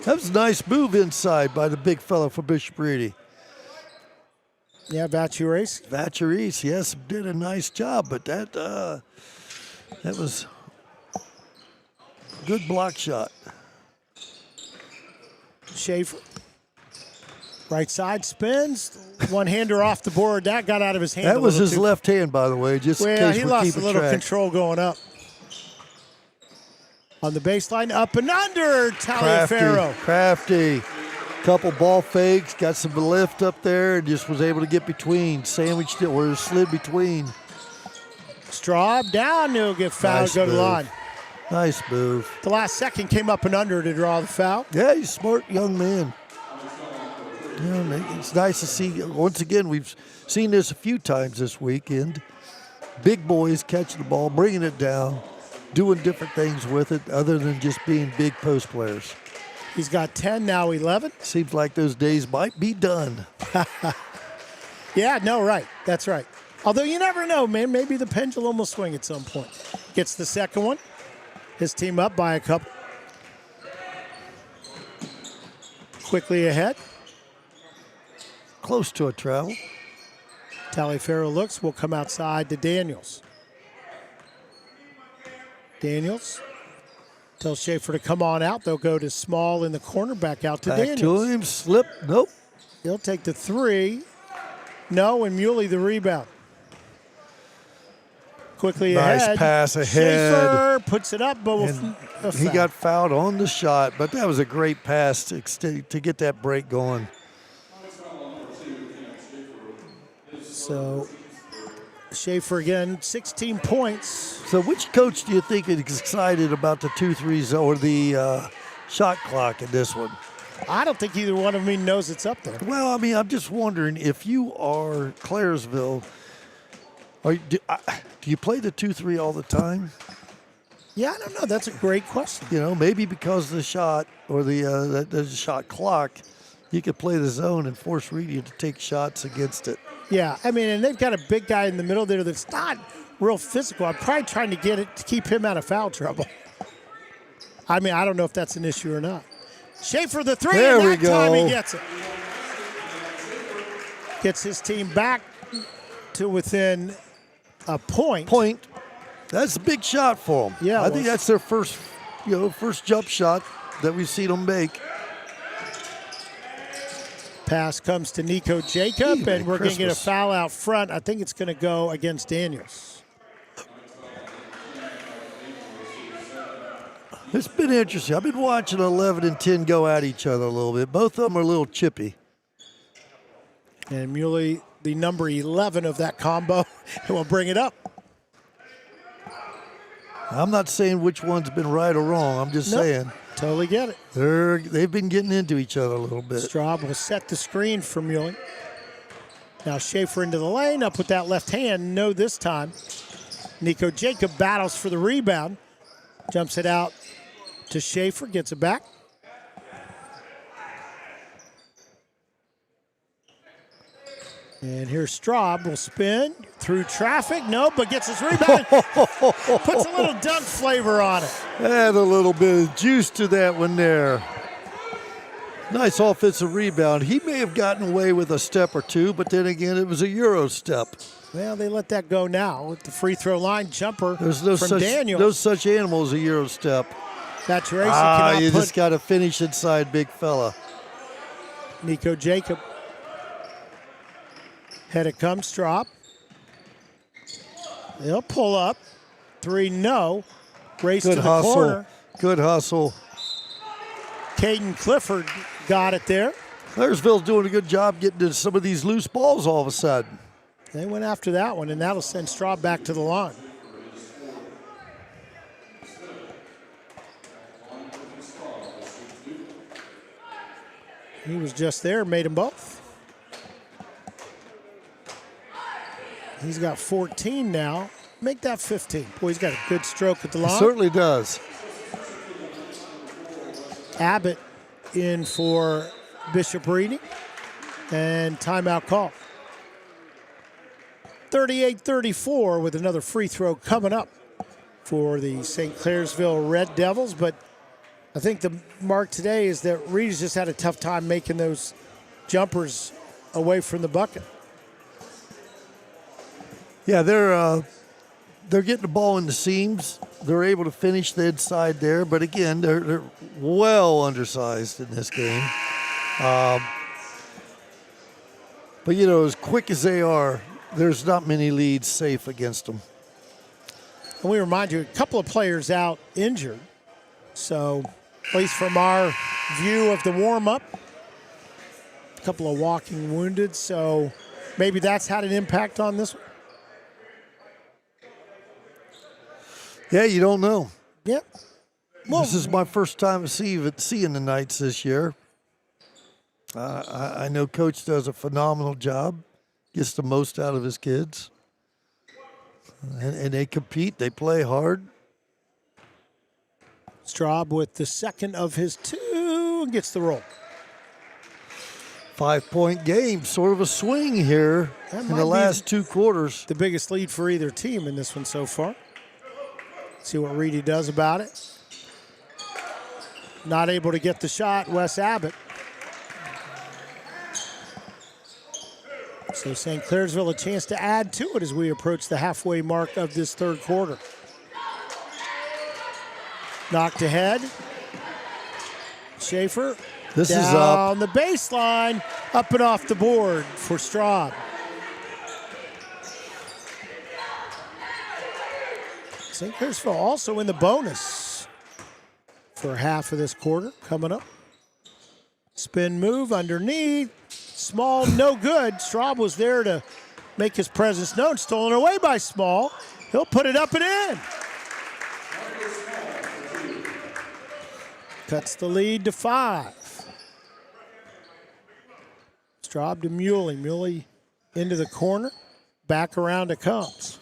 Speaker 2: That was a nice move inside by the big fellow for Bishop Reedy.
Speaker 1: Yeah, Gatcheracy,
Speaker 2: yes, did a nice job, but that was a good block shot.
Speaker 1: Schaefer. Right side spins. One-hander off the board. That got out of his hand.
Speaker 2: That was his left hand, by the way, just in case
Speaker 1: he
Speaker 2: we're
Speaker 1: lost
Speaker 2: keeping
Speaker 1: a little
Speaker 2: track.
Speaker 1: control going up. On the baseline, up and under, Taliaferro.
Speaker 2: Crafty. Couple ball fakes, got some lift up there, and just was able to get between. Sandwiched it where it slid between.
Speaker 1: Straub down, he'll get fouled,
Speaker 2: Nice
Speaker 1: go to the
Speaker 2: move.
Speaker 1: line.
Speaker 2: Nice move.
Speaker 1: The last second came up and under to draw the foul.
Speaker 2: Yeah, he's a smart young man. Yeah, it's nice to see. Once again, we've seen this a few times this weekend. Big boys catching the ball, bringing it down, doing different things with it other than just being big post players.
Speaker 1: He's got 10, now 11.
Speaker 2: Seems like those days might be done.
Speaker 1: Yeah, no, right. That's right. Although you never know, man. Maybe the pendulum will swing at some point. Gets the second one. His team up by a couple. Quickly ahead.
Speaker 2: Close to a travel.
Speaker 1: Taliaferro looks. Will come outside to Daniels. Daniels tells Schaefer to come on out. They'll go to Small in the corner. Back out to Daniels.
Speaker 2: Back to him. Slip. Nope.
Speaker 1: He'll take the three. No, and Muley the rebound. Quickly
Speaker 2: Nice
Speaker 1: ahead.
Speaker 2: pass ahead.
Speaker 1: Schaefer puts it up, but
Speaker 2: He got fouled on the shot, but that was a great pass to get that break going.
Speaker 1: So Schaefer again, 16 points.
Speaker 2: So which coach do you think is excited about the 2-3 or the shot clock in this one?
Speaker 1: I don't think either one of them knows it's up there.
Speaker 2: Well, I mean, I'm just wondering if you are Clairsville, do you play the 2-3 all the time?
Speaker 1: Yeah, I don't know. That's a great question.
Speaker 2: You know, maybe because of the shot or the shot clock, you could play the zone and force Reedy to take shots against it.
Speaker 1: Yeah, I mean, and they've got a big guy in the middle there that's not real physical. I'm probably trying to get it to keep him out of foul trouble. I mean, I don't know if that's an issue or not. Schaefer the three,
Speaker 2: there
Speaker 1: and
Speaker 2: we
Speaker 1: that
Speaker 2: go.
Speaker 1: time he gets it. Gets his team back to within a point.
Speaker 2: That's a big shot for them.
Speaker 1: Yeah,
Speaker 2: I think that's their first jump shot that we've seen them make.
Speaker 1: Pass comes to Nico Jacob,
Speaker 2: Merry
Speaker 1: and we're going to get a
Speaker 2: Christmas.
Speaker 1: foul out front. I think it's going to go against Daniels.
Speaker 2: It's been interesting. I've been watching 11 and 10 go at each other a little bit. Both of them are a little chippy.
Speaker 1: And Muley, the number 11 of that combo, will bring it up.
Speaker 2: I'm not saying which one's been right or wrong. I'm just
Speaker 1: Nope.
Speaker 2: saying
Speaker 1: Totally get it.
Speaker 2: they've been getting into each other a little bit.
Speaker 1: Straub will set the screen for Muley. Now Schaefer into the lane, up with that left hand. No this time. Nico Jacob battles for the rebound. Jumps it out to Schaefer, gets it back. And here's Straub, will spin through traffic. No, but gets his rebound. Puts a little dunk flavor on it.
Speaker 2: Add a little bit of juice to that one there. Nice offensive rebound. He may have gotten away with a step or two, but then again, it was a Euro step.
Speaker 1: Well, they let that go now with the free throw line jumper
Speaker 2: There's no
Speaker 1: from
Speaker 2: such
Speaker 1: Daniels.
Speaker 2: no such animal as a Euro step.
Speaker 1: Saturation cannot
Speaker 2: You
Speaker 1: put
Speaker 2: just got to finish inside, big fella.
Speaker 1: Nico Jacob. Head it comes, drop. They'll pull up. 3, no. Race
Speaker 2: Good
Speaker 1: to the
Speaker 2: hustle.
Speaker 1: corner.
Speaker 2: Good hustle.
Speaker 1: Caden Clifford got it there.
Speaker 2: Clairsville's doing a good job getting to some of these loose balls all of a sudden.
Speaker 1: They went after that one, and that'll send Straub back to the line. He was just there, made them both. He's got 14 now. Make that 15. Boy, he's got a good stroke at the
Speaker 2: He
Speaker 1: line.
Speaker 2: certainly does.
Speaker 1: Abbott in for Bishop Reading. And timeout call. 38-34 with another free throw coming up for the St. Clairsville Red Devils. But I think the mark today is that Reed's just had a tough time making those jumpers away from the bucket.
Speaker 2: Yeah, they're getting the ball in the seams. They're able to finish the inside there, but again, they're well undersized in this game. But you know, as quick as they are, there's not many leads safe against them.
Speaker 1: And we remind you, a couple of players out injured. So, at least from our view of the warm-up, a couple of walking wounded. So, maybe that's had an impact on this one.
Speaker 2: Yeah, you don't know.
Speaker 1: Yep. Well,
Speaker 2: This is my first time seeing the Knights this year. I know Coach does a phenomenal job, gets the most out of his kids. And they compete, they play hard.
Speaker 1: Straub with the second of his 2 and gets the roll.
Speaker 2: 5-point game, sort of a swing here
Speaker 1: That
Speaker 2: in
Speaker 1: might
Speaker 2: the
Speaker 1: be
Speaker 2: last 2 quarters.
Speaker 1: The biggest lead for either team in this one so far. See what Reedy does about it. Not able to get the shot, Wes Abbott. So St. Clairsville a chance to add to it as we approach the halfway mark of this third quarter. Knocked ahead. Schaefer
Speaker 2: This is
Speaker 1: down
Speaker 2: up.
Speaker 1: the baseline, up and off the board for Straub. St. Clairsville also in the bonus for half of this quarter coming up. Spin move underneath. Small, no good. Straub was there to make his presence known. Stolen away by Small. He'll put it up and in. Cuts the lead to 5. Straub to Muley. Muley into the corner. Back around it comes.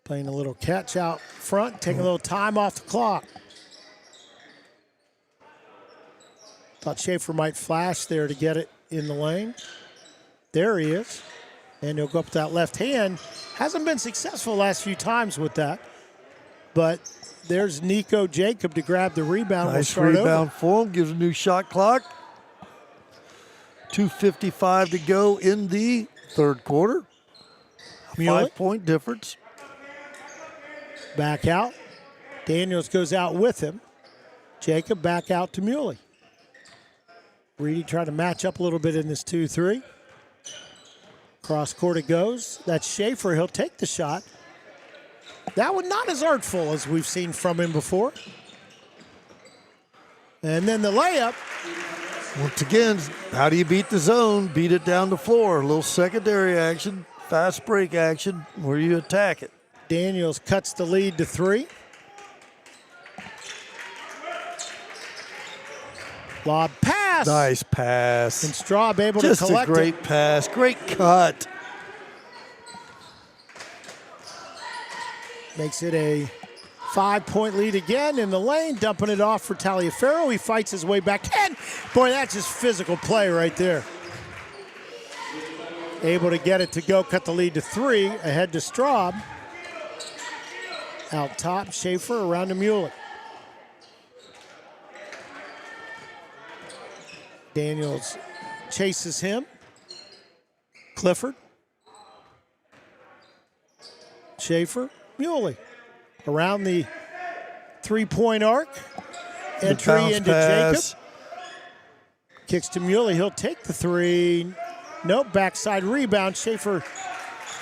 Speaker 1: Playing a little catch out front. Taking a little time off the clock. Thought Schaefer might flash there to get it in the lane. There he is. And he'll go up with that left hand. Hasn't been successful the last few times with that. But there's Nico Jacob to grab the rebound.
Speaker 2: Nice rebound for him. Gives a new shot clock. 2:55 to go in the third quarter. A
Speaker 1: Muley.
Speaker 2: 5-point difference.
Speaker 1: Back out. Daniels goes out with him. Jacob back out to Muley. Reedy trying to match up a little bit in this 2-3. Cross court it goes. That's Schaefer. He'll take the shot. That one not as artful as we've seen from him before. And then the layup.
Speaker 2: Once again, how do you beat the zone? Beat it down the floor. A little secondary action, fast break action where you attack it.
Speaker 1: Daniels cuts the lead to 3. Lob pass.
Speaker 2: Nice pass.
Speaker 1: And Straub able
Speaker 2: Just
Speaker 1: to collect
Speaker 2: a great
Speaker 1: it.
Speaker 2: pass. Great cut.
Speaker 1: Makes it a 5-point lead again in the lane. Dumping it off for Taliaferro. He fights his way back in. Boy, that's just physical play right there. Able to get it to go. Cut the lead to 3. Ahead to Straub. Out top, Schaefer around to Muley. Daniels chases him. Clifford. Schaefer. Muley. Around the 3-point arc. Entry into
Speaker 2: pass.
Speaker 1: Jacob. Kicks to Muley. He'll take the 3. Nope, backside rebound. Schaefer.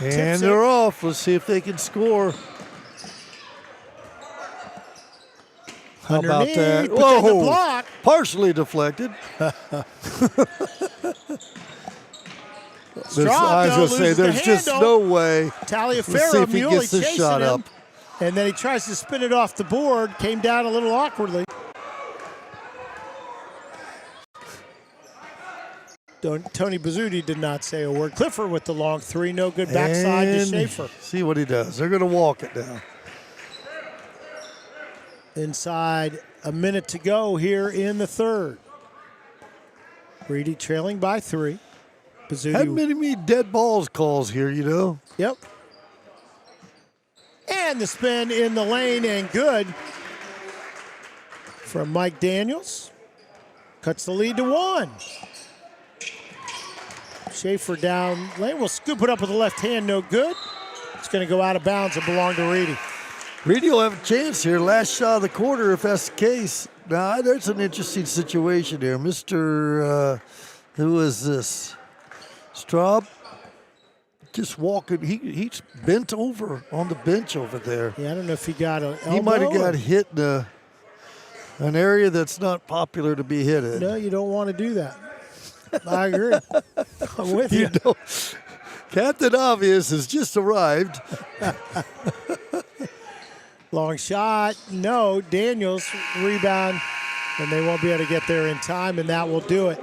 Speaker 2: And they're off. Let's see if they can score. How about that?
Speaker 1: But then the block.
Speaker 2: Partially deflected. I was going to say, there's just no way. Let's see
Speaker 1: Taliaferro,
Speaker 2: if he
Speaker 1: Muley
Speaker 2: gets the
Speaker 1: chasing
Speaker 2: shot
Speaker 1: him.
Speaker 2: up.
Speaker 1: And then he tries to spin it off the board. Came down a little awkwardly. Tony Bazzuti did not say a word. Clifford with the long 3. No good backside to Schaefer.
Speaker 2: See what he does. They're going to walk it down.
Speaker 1: Inside a minute to go here in the third. Reedy trailing by 3. Bazzuti.
Speaker 2: Hadn't many dead balls calls here, you know.
Speaker 1: Yep. And the spin in the lane and good from Mike Daniels. Cuts the lead to 1. Schaefer down lane. Will scoop it up with the left hand. No good. It's going to go out of bounds and belong to Reedy.
Speaker 2: Reedy will have a chance here. Last shot of the quarter if that's the case. Now, there's an interesting situation here. Mr. Who is this? Straub. Just walking. He's bent over on the bench over there.
Speaker 1: Yeah, I don't know if he got an elbow.
Speaker 2: He might have got hit in an area that's not popular to be hit in.
Speaker 1: No, you don't want to do that. I agree. I'm with you.
Speaker 2: Captain Obvious has just arrived.
Speaker 1: Long shot. No. Daniels rebound. And they won't be able to get there in time, and that will do it.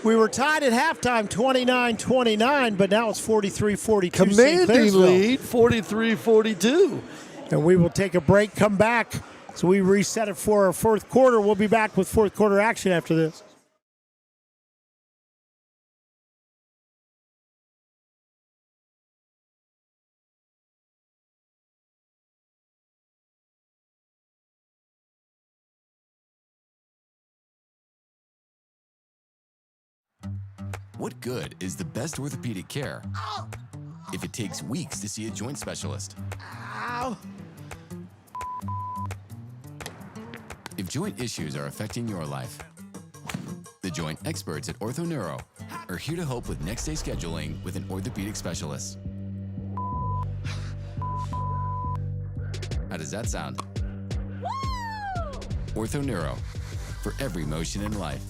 Speaker 1: We were tied at halftime, 29-29, but now it's 43-42.
Speaker 2: Commanding lead, 43-42.
Speaker 1: And we will take a break, come back. So we reset it for our fourth quarter. We'll be back with fourth quarter action after this.
Speaker 3: What good is the best orthopedic care if it takes weeks to see a joint specialist?
Speaker 1: Ow.
Speaker 3: If joint issues are affecting your life, the joint experts at OrthoNeuro are here to help with next day scheduling with an orthopedic specialist. How does that sound? OrthoNeuro, for every motion in life.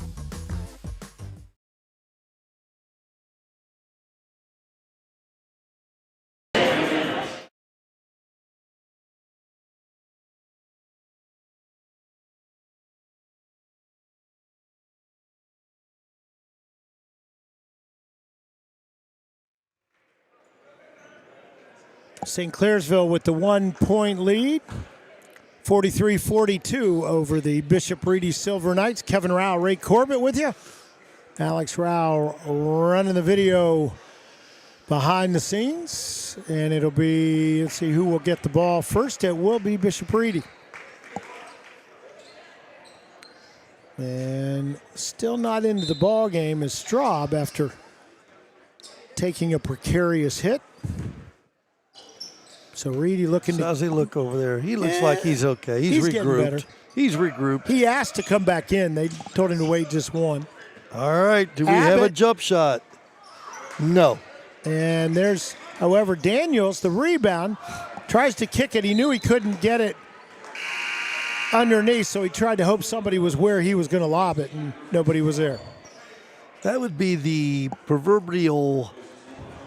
Speaker 1: St. Clairsville with the 1-point lead, 43-42 over the Bishop Reedy Silver Knights. Kevin Rao, Ray Corbett with you. Alex Rao running the video behind the scenes. And it'll be, let's see who will get the ball first. It will be Bishop Reedy. And still not into the ball game is Straub after taking a precarious hit. So Reedy looking
Speaker 2: How's he look over there? He looks like he's okay. He's
Speaker 1: getting
Speaker 2: regrouped.
Speaker 1: better.
Speaker 2: He's regrouped.
Speaker 1: He asked to come back in. They told him to wait just one.
Speaker 2: All right. Do we have a
Speaker 1: Abbott.
Speaker 2: jump shot? No.
Speaker 1: And there's, however, Daniels, the rebound, tries to kick it. He knew he couldn't get it underneath, so he tried to hope somebody was where he was going to lob it, and nobody was there.
Speaker 2: That would be the proverbial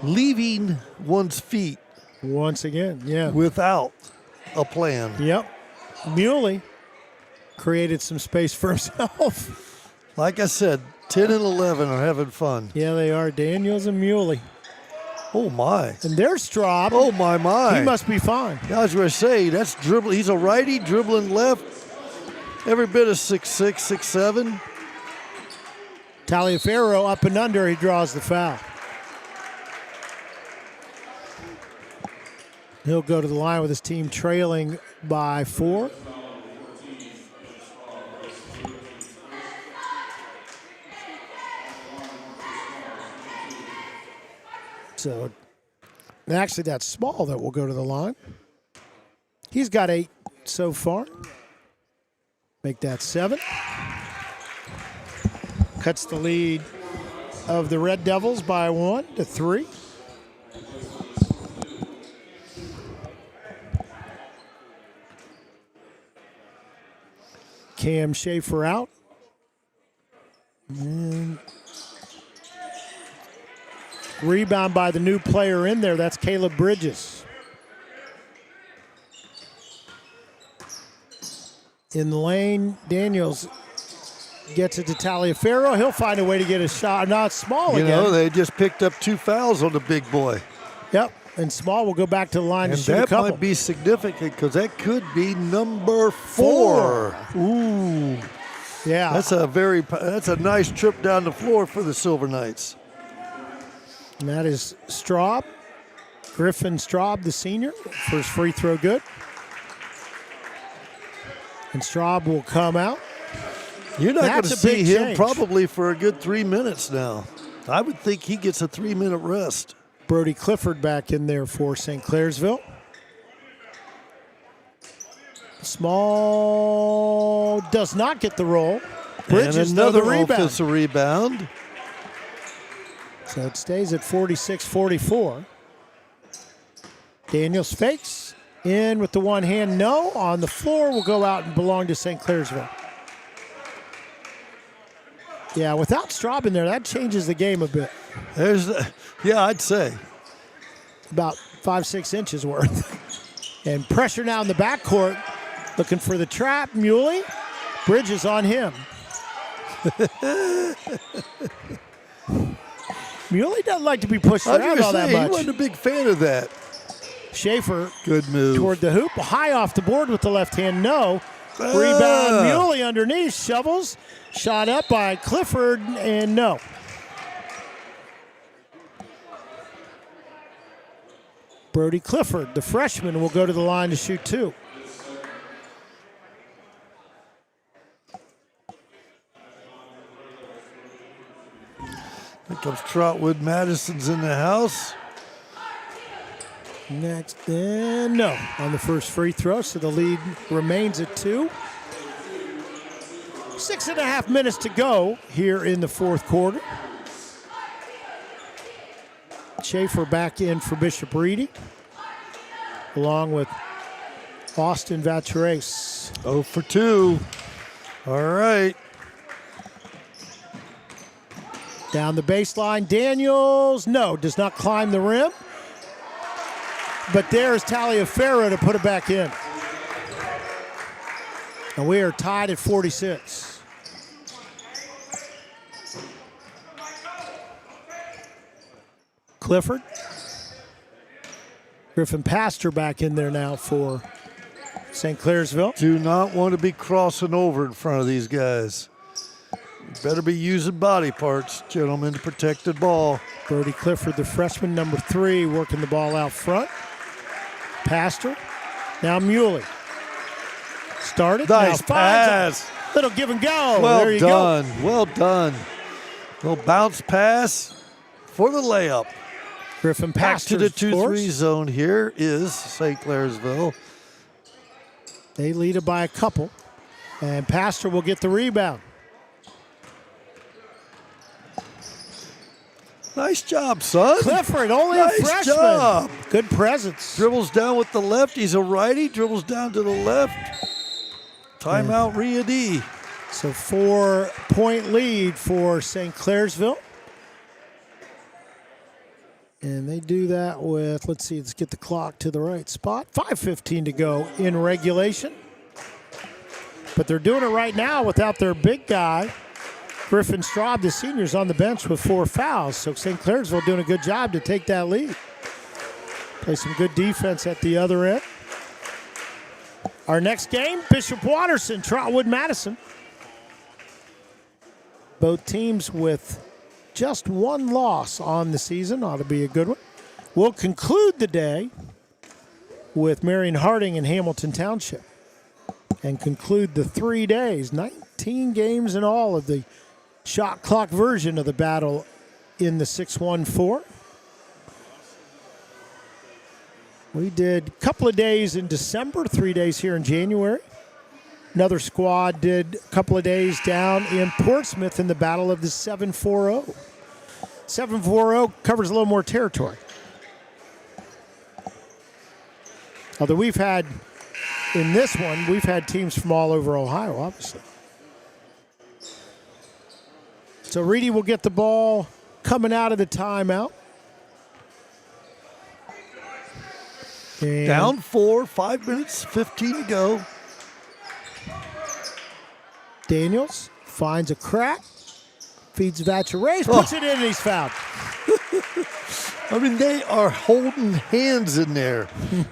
Speaker 2: leaving one's feet
Speaker 1: Once again, yeah.
Speaker 2: without a plan.
Speaker 1: Yep. Muley created some space for himself.
Speaker 2: Like I said, 10 and 11 are having fun.
Speaker 1: Yeah, they are. Daniels and Muley.
Speaker 2: Oh, my.
Speaker 1: And there's Straub.
Speaker 2: Oh, my.
Speaker 1: He must be fine.
Speaker 2: I was going to say, that's dribble. He's a righty dribbling left. Every bit of 6'6", 6'7".
Speaker 1: Taliaferro up and under. He draws the foul. He'll go to the line with his team trailing by 4. So, actually, that's Small that will go to the line. He's got 8 so far. Make that 7. Cuts the lead of the Red Devils by 1 to 3. Cam Schaefer out. And rebound by the new player in there. That's Caleb Bridges. In the lane, Daniels gets it to Taliaferro. He'll find a way to get a shot. Not Small
Speaker 2: You
Speaker 1: again.
Speaker 2: know, they just picked up 2 fouls on the big boy.
Speaker 1: Yep. And Small will go back to the line
Speaker 2: And
Speaker 1: to shoot a
Speaker 2: that
Speaker 1: couple.
Speaker 2: might be significant because that could be number 4. Ooh.
Speaker 1: Yeah.
Speaker 2: That's a nice trip down the floor for the Silver Knights.
Speaker 1: And that is Straub. Griffin Straub, the senior. First free throw good. And Straub will come out.
Speaker 2: You're not going to
Speaker 1: That's a
Speaker 2: see
Speaker 1: big
Speaker 2: him
Speaker 1: change.
Speaker 2: probably for a good 3 minutes now. I would think he gets a 3-minute rest.
Speaker 1: Brody Clifford back in there for St. Clairsville. Small does not get the roll. Bridges
Speaker 2: and another
Speaker 1: the rebound.
Speaker 2: offensive rebound.
Speaker 1: So it stays at 46-44. Daniels fakes. In with the one hand, no. On the floor will go out and belong to St. Clairsville. Yeah, without Straub in there, that changes the game a bit.
Speaker 2: Yeah, I'd say.
Speaker 1: About 5-6 inches worth. And pressure now in the backcourt. Looking for the trap. Muley. Bridges on him. Muley doesn't like to be pushed
Speaker 2: I was
Speaker 1: around
Speaker 2: going
Speaker 1: all
Speaker 2: to
Speaker 1: that
Speaker 2: say, he
Speaker 1: much.
Speaker 2: wasn't a big fan of that.
Speaker 1: Schaefer
Speaker 2: Good move.
Speaker 1: toward the hoop. High off the board with the left hand. No. Rebound. Muley underneath. Shovels. Shot up by Clifford. And no. Brody Clifford, the freshman, will go to the line to shoot 2.
Speaker 2: Here comes Trotwood. Madison's in the house.
Speaker 1: Next, and no on the first free throw, so the lead remains at 2. 6.5 minutes to go here in the fourth quarter. Schaefer back in for Bishop Reedy, along with Austin Vatures.
Speaker 2: 0 for 2. All right.
Speaker 1: Down the baseline, Daniels, no, does not climb the rim. But there's Taliaferro to put it back in. And we are tied at 46. Clifford. Griffin Pastor back in there now for St. Clairsville.
Speaker 2: Do not want to be crossing over in front of these guys. Better be using body parts, gentlemen, to protect the ball.
Speaker 1: Brody Clifford, the freshman, number 3, working the ball out front. Pastor. Now Muley. Started.
Speaker 2: Nice
Speaker 1: now finds
Speaker 2: pass.
Speaker 1: a little give and go.
Speaker 2: Well
Speaker 1: there you
Speaker 2: done.
Speaker 1: go.
Speaker 2: Well done. Little bounce pass for the layup.
Speaker 1: Griffin
Speaker 2: Back
Speaker 1: Pastor
Speaker 2: to the 2-3 zone here is St. Clairsville.
Speaker 1: They lead it by a couple. And Pastor will get the rebound.
Speaker 2: Nice job, son.
Speaker 1: Clifford, only
Speaker 2: Nice
Speaker 1: a freshman.
Speaker 2: job.
Speaker 1: Good presence.
Speaker 2: Dribbles down with the left. He's a righty. Dribbles down to the left. Timeout, Ria D.
Speaker 1: So 4-point lead for St. Clairsville. And they do that with, let's see, let's get the clock to the right spot. 5:15 to go in regulation. But they're doing it right now without their big guy. Griffin Straub, the senior's on the bench with 4 fouls. So St. Clairsville doing a good job to take that lead. Play some good defense at the other end. Our next game, Bishop Watterson, Trotwood Madison. Both teams with just 1 loss on the season. Ought to be a good one. We'll conclude the day with Marion Harding and Hamilton Township. And conclude the 3 days, 19 games in all of the shot clock version of the battle in the 6-1-4. We did a couple of days in December, 3 days here in January. Another squad did a couple of days down in Portsmouth in the battle of the 7-4-0. 7-4-0 covers a little more territory. Although we've had, in this one, we've had teams from all over Ohio, obviously. So Reedy will get the ball coming out of the timeout. And
Speaker 2: Down 4, 5 minutes, 15 to go.
Speaker 1: Daniels finds a crack, feeds Vatcher, puts it in, and he's fouled.
Speaker 2: I mean, they are holding hands in there.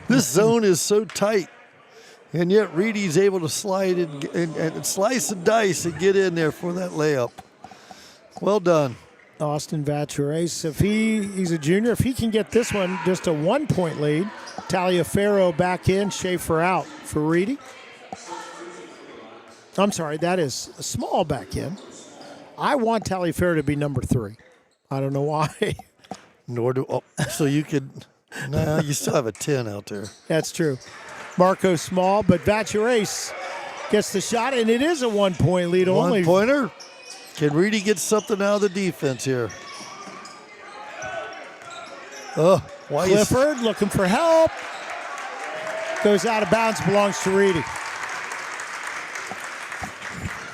Speaker 2: This zone is so tight. And yet Reedy's able to slide and slice and dice and get in there for that layup. Well done.
Speaker 1: Austin Vatcher, if he's a junior, if he can get this one just a 1-point lead, Taliaferro back in, Schaefer out for Reedy. I'm sorry, that is a small back in. I want Taliaferro to be number 3. I don't know why.
Speaker 2: Nor do so you could. Nah, you still have a 10 out there.
Speaker 1: That's true. Marco Small, but Vatcher gets the shot, and it is a 1-point lead only.
Speaker 2: 1-pointer. Can Reedy get something out of the defense here?
Speaker 1: Clifford looking for help. Goes out of bounds, belongs to Reedy.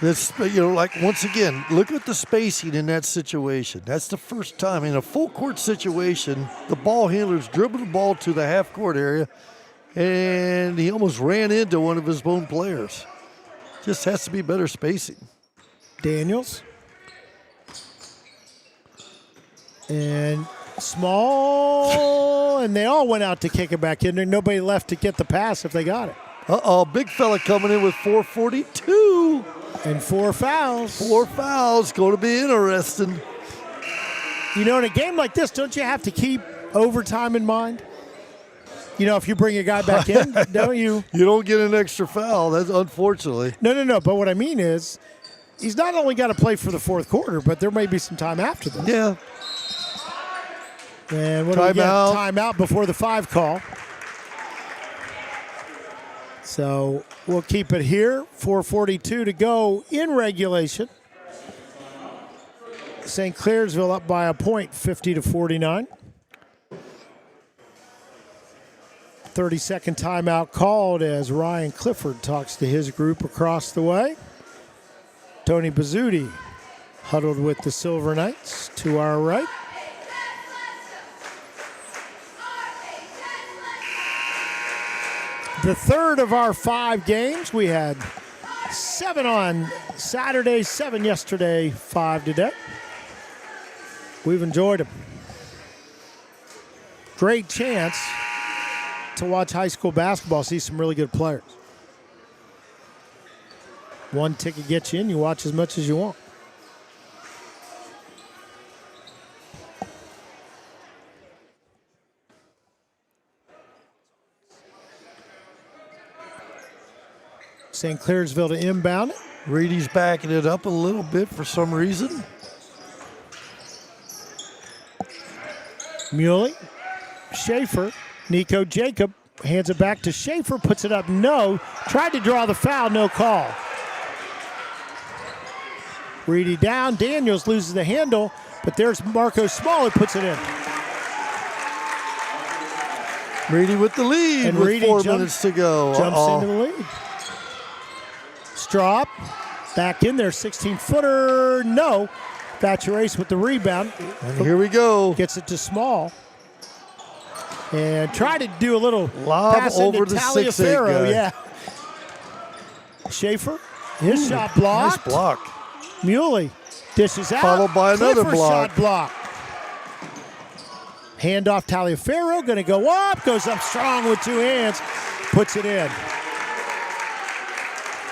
Speaker 2: This, like once again, look at the spacing in that situation. That's the first time in a full court situation, the ball handlers dribbled the ball to the half court area, and he almost ran into one of his own players. Just has to be better spacing.
Speaker 1: Daniels. And Small, and they all went out to kick it back in there. Nobody left to get the pass if they got it.
Speaker 2: Big fella coming in with 4:42.
Speaker 1: And 4 fouls.
Speaker 2: 4 fouls, going to be interesting.
Speaker 1: In a game like this, don't you have to keep overtime in mind? If you bring a guy back in, don't you?
Speaker 2: You don't get an extra foul, that's unfortunately.
Speaker 1: No. But what I mean is, he's not only got to play for the 4th quarter, but there may be some time after this.
Speaker 2: Yeah.
Speaker 1: And what do we get? Timeout before the 5 call. So we'll keep it here. 4:42 to go in regulation. St. Clairsville up by a point, 50-49. 30-second timeout called as Ryan Clifford talks to his group across the way. Tony Bazzuti huddled with the Silver Knights to our right. The third of our 5 games. We had 7 on Saturday, 7 yesterday, 5 today. We've enjoyed them. Great chance to watch high school basketball, see some really good players. 1 ticket gets you in, you watch as much as you want. St. Clairsville to inbound it.
Speaker 2: Reedy's backing it up a little bit for some reason.
Speaker 1: Muley, Schaefer, Nico Jacob hands it back to Schaefer, puts it up, no. Tried to draw the foul, no call. Reedy down, Daniels loses the handle, But there's Marco Small who puts it in.
Speaker 2: Reedy with the lead
Speaker 1: And
Speaker 2: with
Speaker 1: Reedy
Speaker 2: 4 minutes to go.
Speaker 1: Jumps into the lead. Straub back in there, 16-footer. No. Thatcher Ace with the rebound.
Speaker 2: And here we go.
Speaker 1: Gets it to Small. And try to do a little
Speaker 2: Lob
Speaker 1: pass
Speaker 2: over
Speaker 1: into
Speaker 2: the 6'8"
Speaker 1: Taliaferro.
Speaker 2: guy.
Speaker 1: Yeah. Schaefer, his shot blocked.
Speaker 2: Nice block.
Speaker 1: Muley dishes out.
Speaker 2: Followed by another
Speaker 1: Clifford
Speaker 2: block.
Speaker 1: shot block. Handoff Taliaferro, going to go up, goes up strong with two hands, puts it in.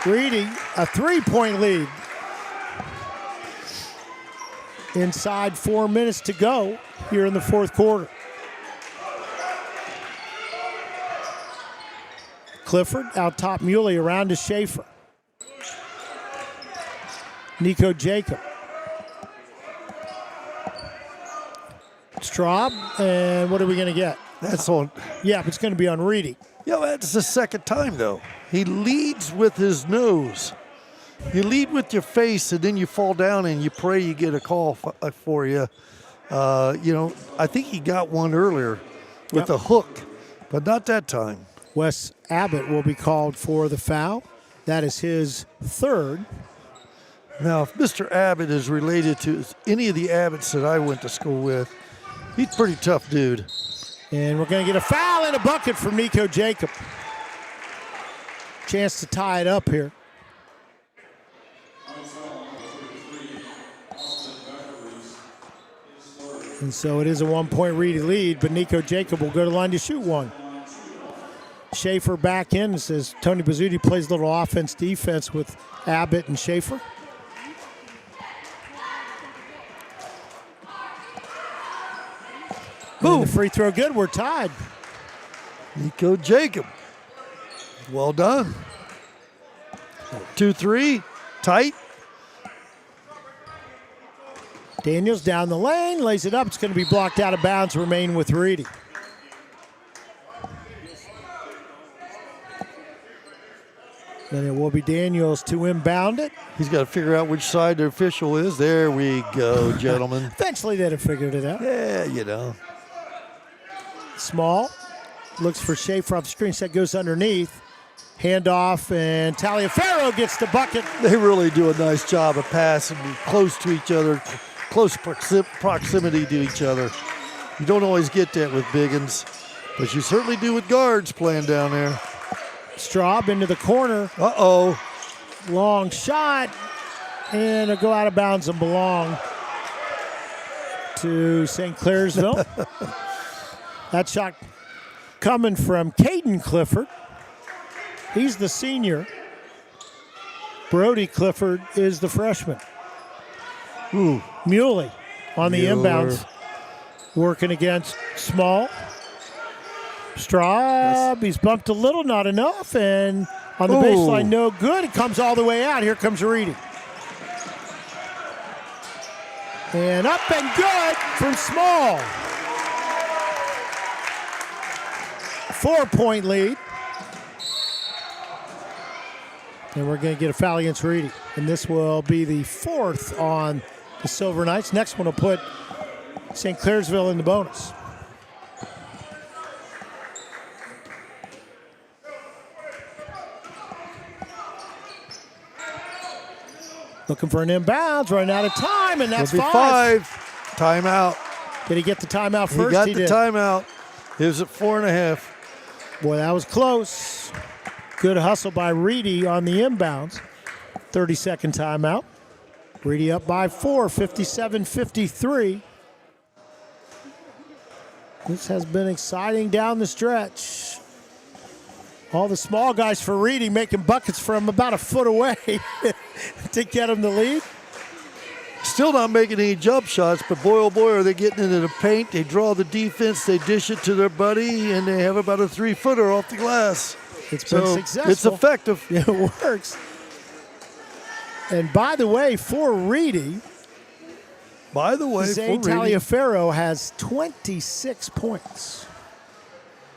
Speaker 1: Reedy, a 3-point lead. Inside 4 minutes to go here in the fourth quarter. Clifford out top Muley, around to Schaefer. Nico Jacob. Straub, and what are we going to get?
Speaker 2: That's on.
Speaker 1: Yeah, it's going to be on Reedy.
Speaker 2: Yeah, that's the second time, though. He leads with his nose. You lead with your face, and then you fall down and you pray you get a call for you. I think he got one earlier with a hook, but not that time.
Speaker 1: Wes Abbott will be called for the foul. That is his third.
Speaker 2: Now, if Mr. Abbott is related to any of the Abbotts that I went to school with, he's a pretty tough dude.
Speaker 1: And we're going to get a foul and a bucket from Nico Jacob. Chance to tie it up here. And so it is a 1-point Reedy lead, but Nico Jacob will go to the line to shoot one. Schaefer back in and says Tony Bizzuti plays a little offense-defense with Abbott and Schaefer. Boom. The free throw good. We're tied.
Speaker 2: Nico Jacob. Well done. 2-3. Tight.
Speaker 1: Daniels down the lane, lays it up. It's going to be blocked out of bounds, remain with Reedy. Then it will be Daniels to inbound it.
Speaker 2: He's got to figure out which side the official is. There we go, gentlemen.
Speaker 1: Eventually they'd have figured it out.
Speaker 2: Yeah, you know.
Speaker 1: Small looks for Schaefer off the screen. Set goes underneath. Handoff, and Taliaferro gets the bucket.
Speaker 2: They really do a nice job of passing close to each other, close proximity to each other. You don't always get that with biggins, but you certainly do with guards playing down there.
Speaker 1: Straub into the corner.
Speaker 2: Uh-oh.
Speaker 1: Long shot, and it'll go out of bounds and belong to St. Clairsville. That shot coming from Caden Clifford. He's the senior. Brody Clifford is the freshman.
Speaker 2: Ooh.
Speaker 1: Muley on the
Speaker 2: Mueller.
Speaker 1: inbounds. Working against Small. Straub, he's bumped a little, not enough. And on the baseline, no good. It comes all the way out. Here comes Reedy. And up and good from Small. 4-point lead. And we're going to get a foul against Reedy. And this will be the fourth on the Silver Knights. Next one will put St. Clairsville in the bonus. Looking for an inbounds, running out of time, and that's
Speaker 2: It'll be
Speaker 1: five.
Speaker 2: Timeout.
Speaker 1: Did he get the timeout first?
Speaker 2: He got the
Speaker 1: did.
Speaker 2: timeout. It was at 4.5.
Speaker 1: Boy, that was close. Good hustle by Reedy on the inbounds. 30-second timeout. Reedy up by 4, 57-53. This has been exciting down the stretch. All the small guys for Reedy making buckets from about a foot away to get him the lead.
Speaker 2: Still not making any jump shots, but boy, oh boy, are they getting into the paint. They draw the defense, they dish it to their buddy, and they have about a 3-footer off the glass.
Speaker 1: It's been successful.
Speaker 2: It's effective.
Speaker 1: Yeah, it works. And by the way, for Reedy, Zay Taliaferro has 26 points.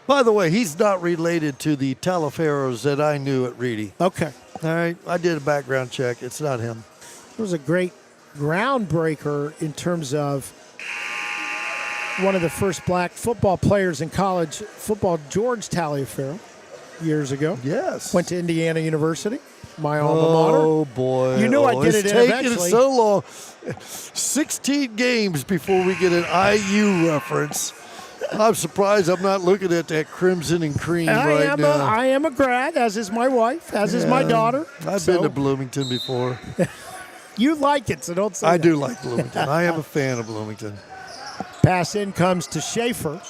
Speaker 2: By the way, he's not related to the Taliaferros that I knew at Reedy.
Speaker 1: Okay.
Speaker 2: All right, I did a background check. It's not him.
Speaker 1: It was a great groundbreaker in terms of one of the first black football players in college football, George Taliaferro, years ago.
Speaker 2: Yes.
Speaker 1: Went to Indiana University, my alma mater.
Speaker 2: Oh, boy.
Speaker 1: You knew I'd get it in
Speaker 2: taking
Speaker 1: eventually.
Speaker 2: It so long. 16 games before we get an IU reference. I'm surprised I'm not looking at that crimson and cream right now.
Speaker 1: I am a grad, as is my wife, as is my daughter.
Speaker 2: I've been to Bloomington before.
Speaker 1: You like it, so don't say
Speaker 2: I
Speaker 1: that.
Speaker 2: do like Bloomington. I am a fan of Bloomington.
Speaker 1: Pass in comes to Schaefer.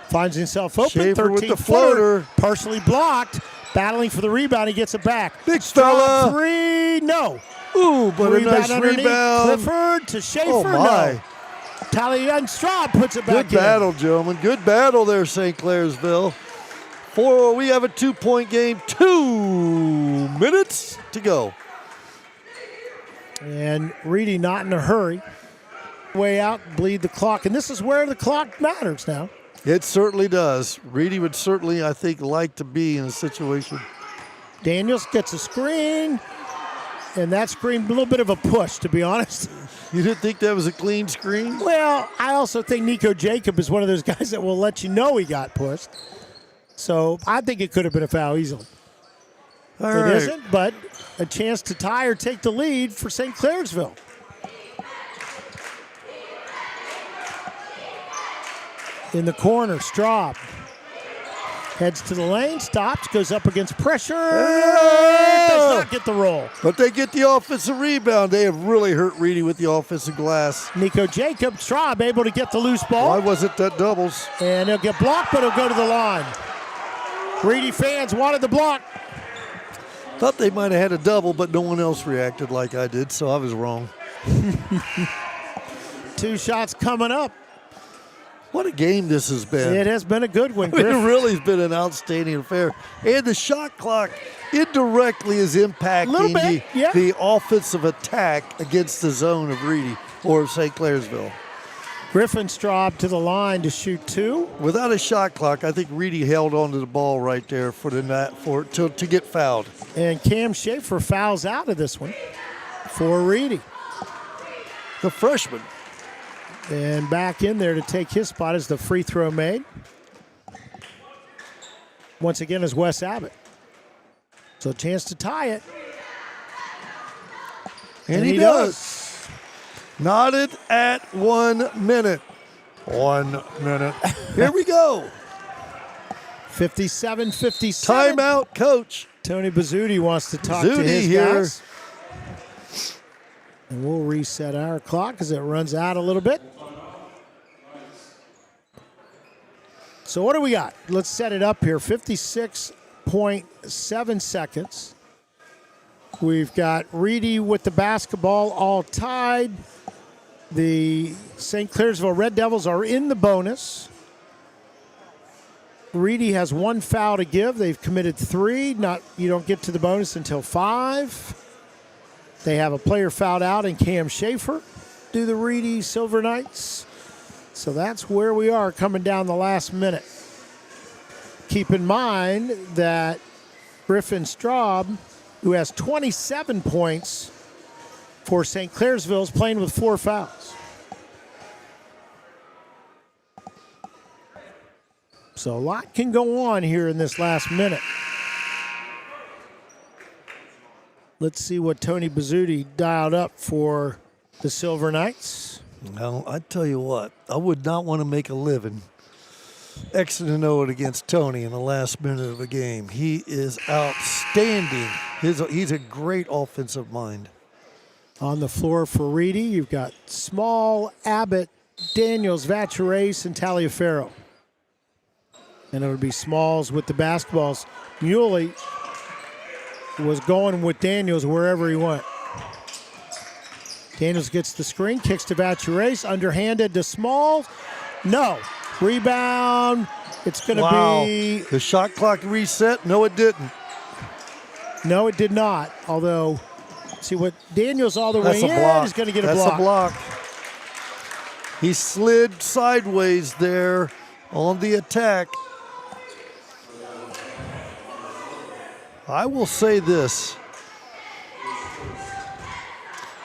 Speaker 1: Finds himself open.
Speaker 2: Schaefer with the
Speaker 1: 13-footer,
Speaker 2: floater.
Speaker 1: partially blocked. Battling for the rebound. He gets it back.
Speaker 2: Big
Speaker 1: Strong
Speaker 2: fella.
Speaker 1: three. No.
Speaker 2: Ooh, but a nice
Speaker 1: underneath.
Speaker 2: rebound.
Speaker 1: Clifford to Schaefer.
Speaker 2: Oh, my.
Speaker 1: No. Talian Straub puts it back
Speaker 2: Good battle, gentlemen. Good battle there, St. Clairsville. We have a 2-point game. 2 minutes to go.
Speaker 1: And Reedy not in a hurry. Way out, bleed the clock. And this is where the clock matters now.
Speaker 2: It certainly does. Reedy would certainly, I think, like to be in a situation.
Speaker 1: Daniels gets a screen. And that screen, a little bit of a push, to be honest.
Speaker 2: You didn't think that was a clean screen?
Speaker 1: Well, I also think Nico Jacob is one of those guys that will let you know he got pushed. So I think it could have been a foul easily.
Speaker 2: All
Speaker 1: It
Speaker 2: right.
Speaker 1: isn't, but a chance to tie or take the lead for St. Clairsville. In the corner, Straub heads to the lane, stops, goes up against pressure, does not get the roll.
Speaker 2: But they get the offensive rebound. They have really hurt Reedy with the offensive glass.
Speaker 1: Nico Jacob, Straub able to get the loose ball.
Speaker 2: Why wasn't that doubles?
Speaker 1: And he'll get blocked, but he'll go to the line. Reedy fans wanted the block.
Speaker 2: Thought they might have had a double, but no one else reacted like I did, so I was wrong.
Speaker 1: 2 shots coming up.
Speaker 2: What a game this has been.
Speaker 1: It has been a good one,
Speaker 2: I mean,
Speaker 1: Griff.
Speaker 2: it really has been an outstanding affair. And the shot clock indirectly is impacting
Speaker 1: bit, yeah.
Speaker 2: the offensive attack against the zone of Reedy or St. Clairsville.
Speaker 1: Griffin Straub to the line to shoot 2.
Speaker 2: Without a shot clock, I think Reedy held onto the ball right there for the net to get fouled.
Speaker 1: And Cam Schaefer fouls out of this one for Reedy.
Speaker 2: The freshman.
Speaker 1: And back in there to take his spot is the free throw made. Once again is Wes Abbott. So a chance to tie it.
Speaker 2: And he does. Knotted at 1 minute. 1 minute. Here we go.
Speaker 1: 57-57.
Speaker 2: Timeout, coach.
Speaker 1: Tony Bazzuti wants to talk to
Speaker 2: Bazzuti
Speaker 1: his
Speaker 2: here.
Speaker 1: guys. And we'll reset our clock as it runs out a little bit. So what do we got? Let's set it up here. 56.7 seconds. We've got Reedy with the basketball all tied. The St. Clairsville Red Devils are in the bonus. Reedy has 1 foul to give. They've committed 3. You don't get to the bonus until 5. They have a player fouled out in Cam Schaefer. Do the Reedy Silver Knights. So that's where we are coming down the last minute. Keep in mind that Griffin Straub, who has 27 points for St. Clairsville, is playing with 4 fouls. So a lot can go on here in this last minute. Let's see what Tony Bazzuti dialed up for the Silver Knights.
Speaker 2: Well, I tell you what, I would not want to make a living Xing and Oing against Tony in the last minute of a game. He is outstanding. He's a great offensive mind.
Speaker 1: On the floor for Reedy, you've got Small, Abbott, Daniels, Vacheres, and Taliaferro. And it would be Smalls with the basketballs. Muley was going with Daniels wherever he went. Daniels gets the screen, kicks to Vacheres, underhanded to Small. No. Rebound. It's going to be...
Speaker 2: The shot clock reset? No, it didn't.
Speaker 1: No, it did not. Although, see what Daniels all the way in is going to get a block.
Speaker 2: That's a block. He slid sideways there on the attack. I will say this.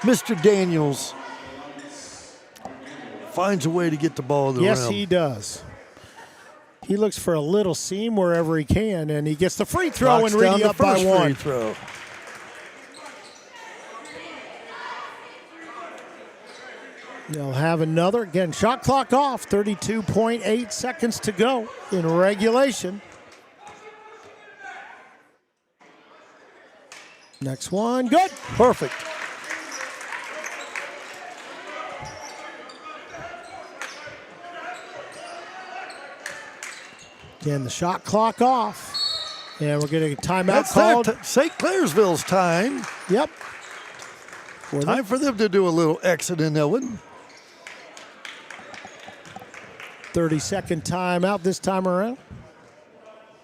Speaker 2: Mr. Daniels finds a way to get the ball in the
Speaker 1: Yes,
Speaker 2: rim.
Speaker 1: he does. He looks for a little seam wherever he can, and he gets the free throw,
Speaker 2: Knocks
Speaker 1: and
Speaker 2: down
Speaker 1: Reedy
Speaker 2: the
Speaker 1: up by
Speaker 2: first
Speaker 1: one.
Speaker 2: free throw.
Speaker 1: They'll have another. Again, shot clock off. 32.8 seconds to go in regulation. Next one, good.
Speaker 2: Perfect.
Speaker 1: Again, the shot clock off. And we're getting a timeout
Speaker 2: That's
Speaker 1: called.
Speaker 2: St. Clairsville's time.
Speaker 1: Yep.
Speaker 2: Time for them to do a little exit in that one.
Speaker 1: 30-second timeout this time around.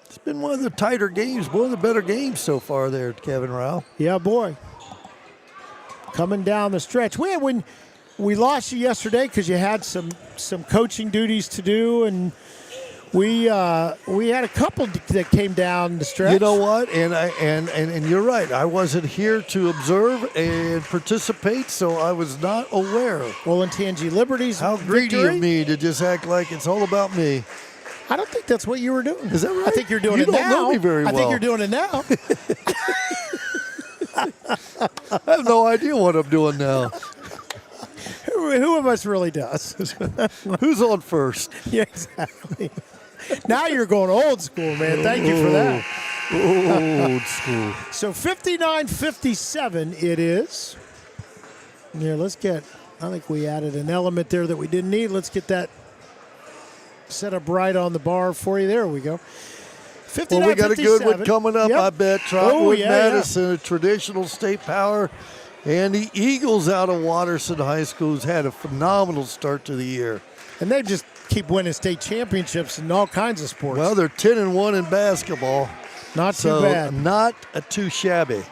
Speaker 2: It's been one of the tighter games, one of the better games so far there, Kevin Rao.
Speaker 1: Yeah, boy. Coming down the stretch. When we lost you yesterday because you had some coaching duties to do, and we had a couple that came down the stretch.
Speaker 2: You know what? And you're right. I wasn't here to observe and participate, so I was not aware.
Speaker 1: Well, in Tangi Liberty's
Speaker 2: How greedy
Speaker 1: victory,
Speaker 2: of me to just act like it's all about me.
Speaker 1: I don't think that's what you were doing.
Speaker 2: Is that right?
Speaker 1: I think you're doing
Speaker 2: You
Speaker 1: it
Speaker 2: don't
Speaker 1: now.
Speaker 2: know me very
Speaker 1: I think
Speaker 2: well.
Speaker 1: you're doing it now.
Speaker 2: I have no idea what I'm doing now.
Speaker 1: Who of us really does?
Speaker 2: Who's on first?
Speaker 1: Yeah, exactly. Now you're going old school, man. Thank you for that.
Speaker 2: Old school.
Speaker 1: So 59-57 it is. Yeah, I think we added an element there that we didn't need. Let's get that set up right on the bar for you. There we go. 59-57.
Speaker 2: Well, we got a good one coming up,
Speaker 1: Yep.
Speaker 2: I bet. Trotwood
Speaker 1: yeah,
Speaker 2: Madison, a traditional state power. And the Eagles out of Watterson High School has had a phenomenal start to the year.
Speaker 1: And they just keep winning state championships in all kinds of sports.
Speaker 2: Well, they're 10-1 in basketball.
Speaker 1: Not
Speaker 2: So
Speaker 1: too bad.
Speaker 2: not too shabby.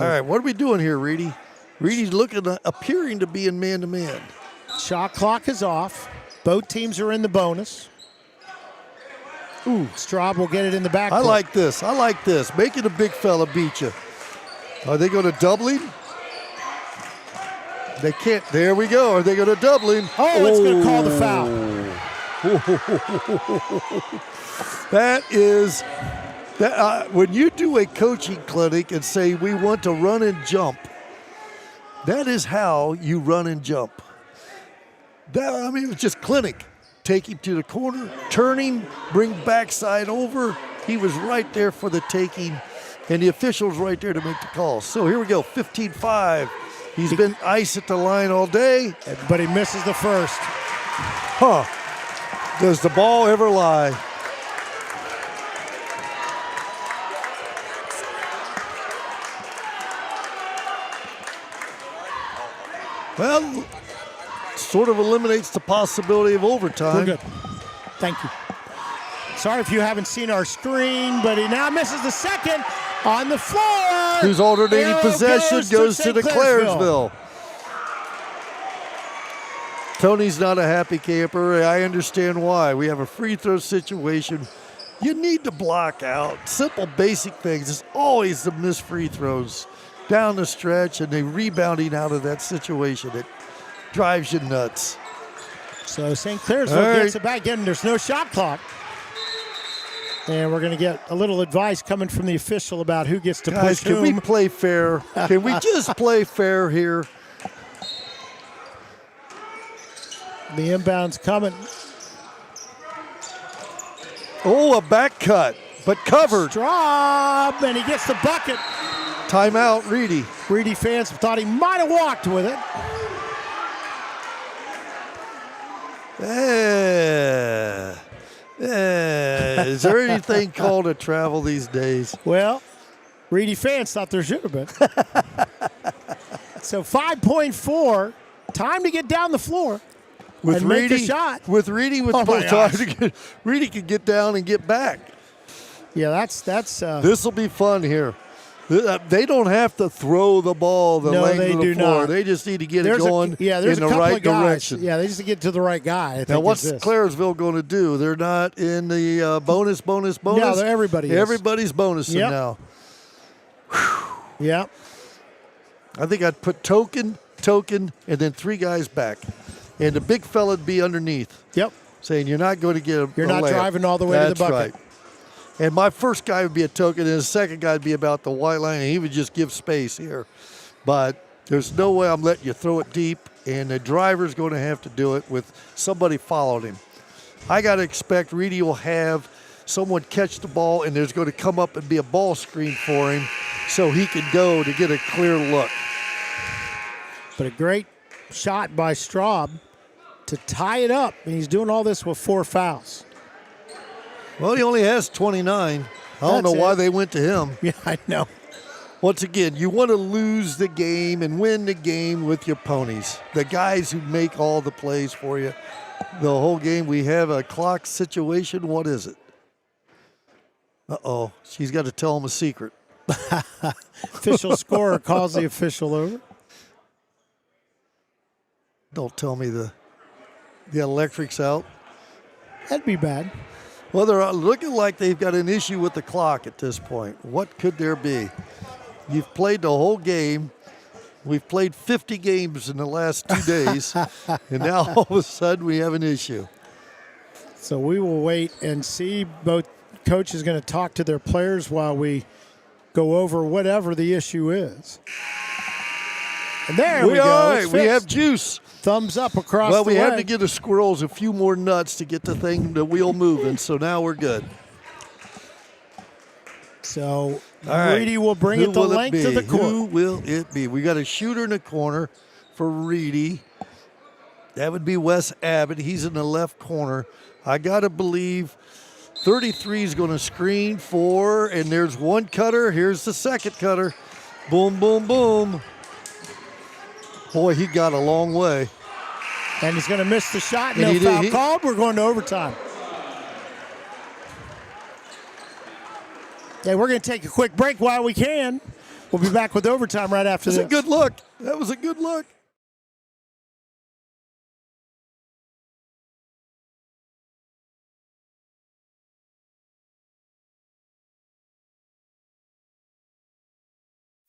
Speaker 2: All right, what are we doing here, Reedy? Reedy's appearing to be in man-to-man.
Speaker 1: Shot clock is off. Both teams are in the bonus. Ooh, Straub will get it in the back.
Speaker 2: I like this. Making a big fella beat you. Are they going to double him? They can't. There we go. Are they going to double him?
Speaker 1: Oh, it's going to call the foul.
Speaker 2: When you do a coaching clinic and say we want to run and jump, that is how you run and jump. It was just clinic. Take him to the corner, turn him, bring backside over. He was right there for the taking, and the official's right there to make the call. So here we go, 15-5. He's been ice at the line all day.
Speaker 1: But he misses the first.
Speaker 2: Does the ball ever lie? Well, sort of eliminates the possibility of overtime.
Speaker 1: We're good. Thank you. Sorry if you haven't seen our screen, but he now misses the second on the floor.
Speaker 2: Whose alternating
Speaker 1: Arrow
Speaker 2: possession goes to
Speaker 1: St.
Speaker 2: the Clairsville. Tony's not a happy camper. I understand why. We have a free throw situation. You need to block out simple, basic things. It's always the missed free throws down the stretch and the rebounding out of that situation. It drives you nuts.
Speaker 1: So St. Clairsville gets it back. Again, there's no shot clock. And we're going to get a little advice coming from the official about who gets to
Speaker 2: Guys,
Speaker 1: push
Speaker 2: can we
Speaker 1: whom.
Speaker 2: play fair? Can we just play fair here?
Speaker 1: The inbound's coming.
Speaker 2: Oh, a back cut, but covered.
Speaker 1: Straub, and he gets the bucket.
Speaker 2: Timeout, Reedy.
Speaker 1: Reedy fans thought he might have walked with it.
Speaker 2: Is there anything called a travel these days?
Speaker 1: Well, Reedy fans thought there should have been. So 5.4, time to get down the floor
Speaker 2: With
Speaker 1: and
Speaker 2: Reedy,
Speaker 1: make a shot.
Speaker 2: With Reedy, with
Speaker 1: Oh my
Speaker 2: time
Speaker 1: gosh.
Speaker 2: to get, Reedy can get down and get back.
Speaker 1: Yeah, that's.
Speaker 2: This will be fun here. They don't have to throw the ball the
Speaker 1: No,
Speaker 2: length
Speaker 1: they
Speaker 2: of the
Speaker 1: do
Speaker 2: floor.
Speaker 1: not.
Speaker 2: They just need to get
Speaker 1: there's
Speaker 2: it going
Speaker 1: in the
Speaker 2: couple
Speaker 1: right
Speaker 2: of guys.
Speaker 1: direction. Yeah, they just get to the right guy. I think
Speaker 2: Now, what's
Speaker 1: is this.
Speaker 2: Clairsville going to do? They're not in the bonus.
Speaker 1: No, everybody is.
Speaker 2: Everybody's bonusing
Speaker 1: Yep.
Speaker 2: now.
Speaker 1: Yeah.
Speaker 2: I think I'd put token, and then three guys back. and the big fella would be underneath.
Speaker 1: Yep.
Speaker 2: Saying you're not going to get a
Speaker 1: You're not
Speaker 2: layup.
Speaker 1: driving all the way to the bucket.
Speaker 2: That's right. And my first guy would be a token, and the second guy would be about the white line, and he would just give space here. But there's no way I'm letting you throw it deep, and the driver's going to have to do it with somebody following him. I got to expect Reedy will have someone catch the ball, and there's going to come up and be a ball screen for him so he can go to get a clear look.
Speaker 1: But a great shot by Straub to tie it up, and he's doing all this with 4 fouls.
Speaker 2: Well, he only has 29. I don't know why they went to him.
Speaker 1: Yeah, I know.
Speaker 2: Once again, you want to lose the game and win the game with your ponies, the guys who make all the plays for you. The whole game, we have a clock situation. What is it? Uh-oh. She's got to tell him a secret.
Speaker 1: Official scorer calls the official over.
Speaker 2: Don't tell me the electric's out.
Speaker 1: That'd be bad.
Speaker 2: Well, they're looking like they've got an issue with the clock at this point. What could there be? You've played the whole game. We've played 50 games in the last 2 days, and now all of a sudden we have an issue.
Speaker 1: So we will wait and see. Both coaches going to talk to their players while we go over whatever the issue is. And there we go.
Speaker 2: All
Speaker 1: It's
Speaker 2: right, we
Speaker 1: fixed.
Speaker 2: have juice.
Speaker 1: Thumbs up across
Speaker 2: Well,
Speaker 1: the
Speaker 2: we
Speaker 1: way.
Speaker 2: had to get the squirrels a few more nuts to get the wheel moving, so now we're good.
Speaker 1: So
Speaker 2: All right.
Speaker 1: Reedy will bring
Speaker 2: Who
Speaker 1: it the
Speaker 2: will
Speaker 1: length of the
Speaker 2: be?
Speaker 1: court.
Speaker 2: Who will it be? We got a shooter in the corner for Reedy. That would be Wes Abbott. He's in the left corner. I got to believe 33 is going to screen for, and there's one cutter. Here's the second cutter. Boom, boom, boom. Boy, he got a long way.
Speaker 1: And he's going to miss the shot.
Speaker 2: And
Speaker 1: No
Speaker 2: he did.
Speaker 1: foul called. We're going to overtime. Hey, we're going to take a quick break while we can. We'll be back with overtime right after
Speaker 2: That's
Speaker 1: this.
Speaker 2: a good look. That was a good look.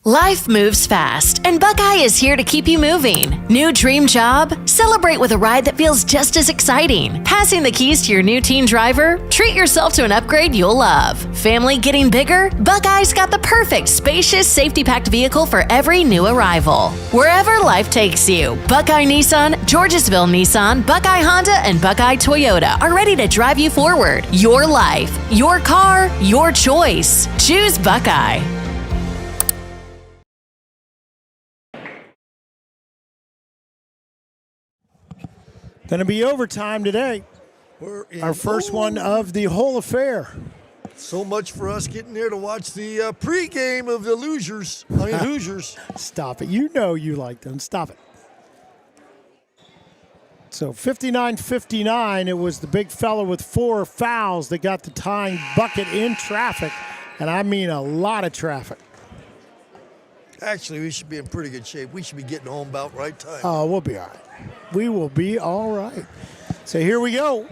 Speaker 8: Life moves fast, and Buckeye is here to keep you moving. New dream job? Celebrate with a ride that feels just as exciting. Passing the keys to your new teen driver? Treat yourself to an upgrade you'll love. Family getting bigger? Buckeye's got the perfect spacious, safety-packed vehicle for every new arrival. Wherever life takes you, Buckeye Nissan, Georgesville Nissan, Buckeye Honda, and Buckeye Toyota are ready to drive you forward. Your life, your car, your choice. Choose Buckeye.
Speaker 1: Going to be overtime today. Our first one of the whole affair.
Speaker 2: So much for us getting there to watch the pregame of the Hoosiers.
Speaker 1: Stop it. You know you like them. Stop it. So 59-59, it was the big fella with 4 fouls that got the tying bucket in traffic. And I mean a lot of traffic.
Speaker 2: Actually, we should be in pretty good shape. We should be getting home about right time.
Speaker 1: Oh, we'll be all right. We will be all right. So here we go.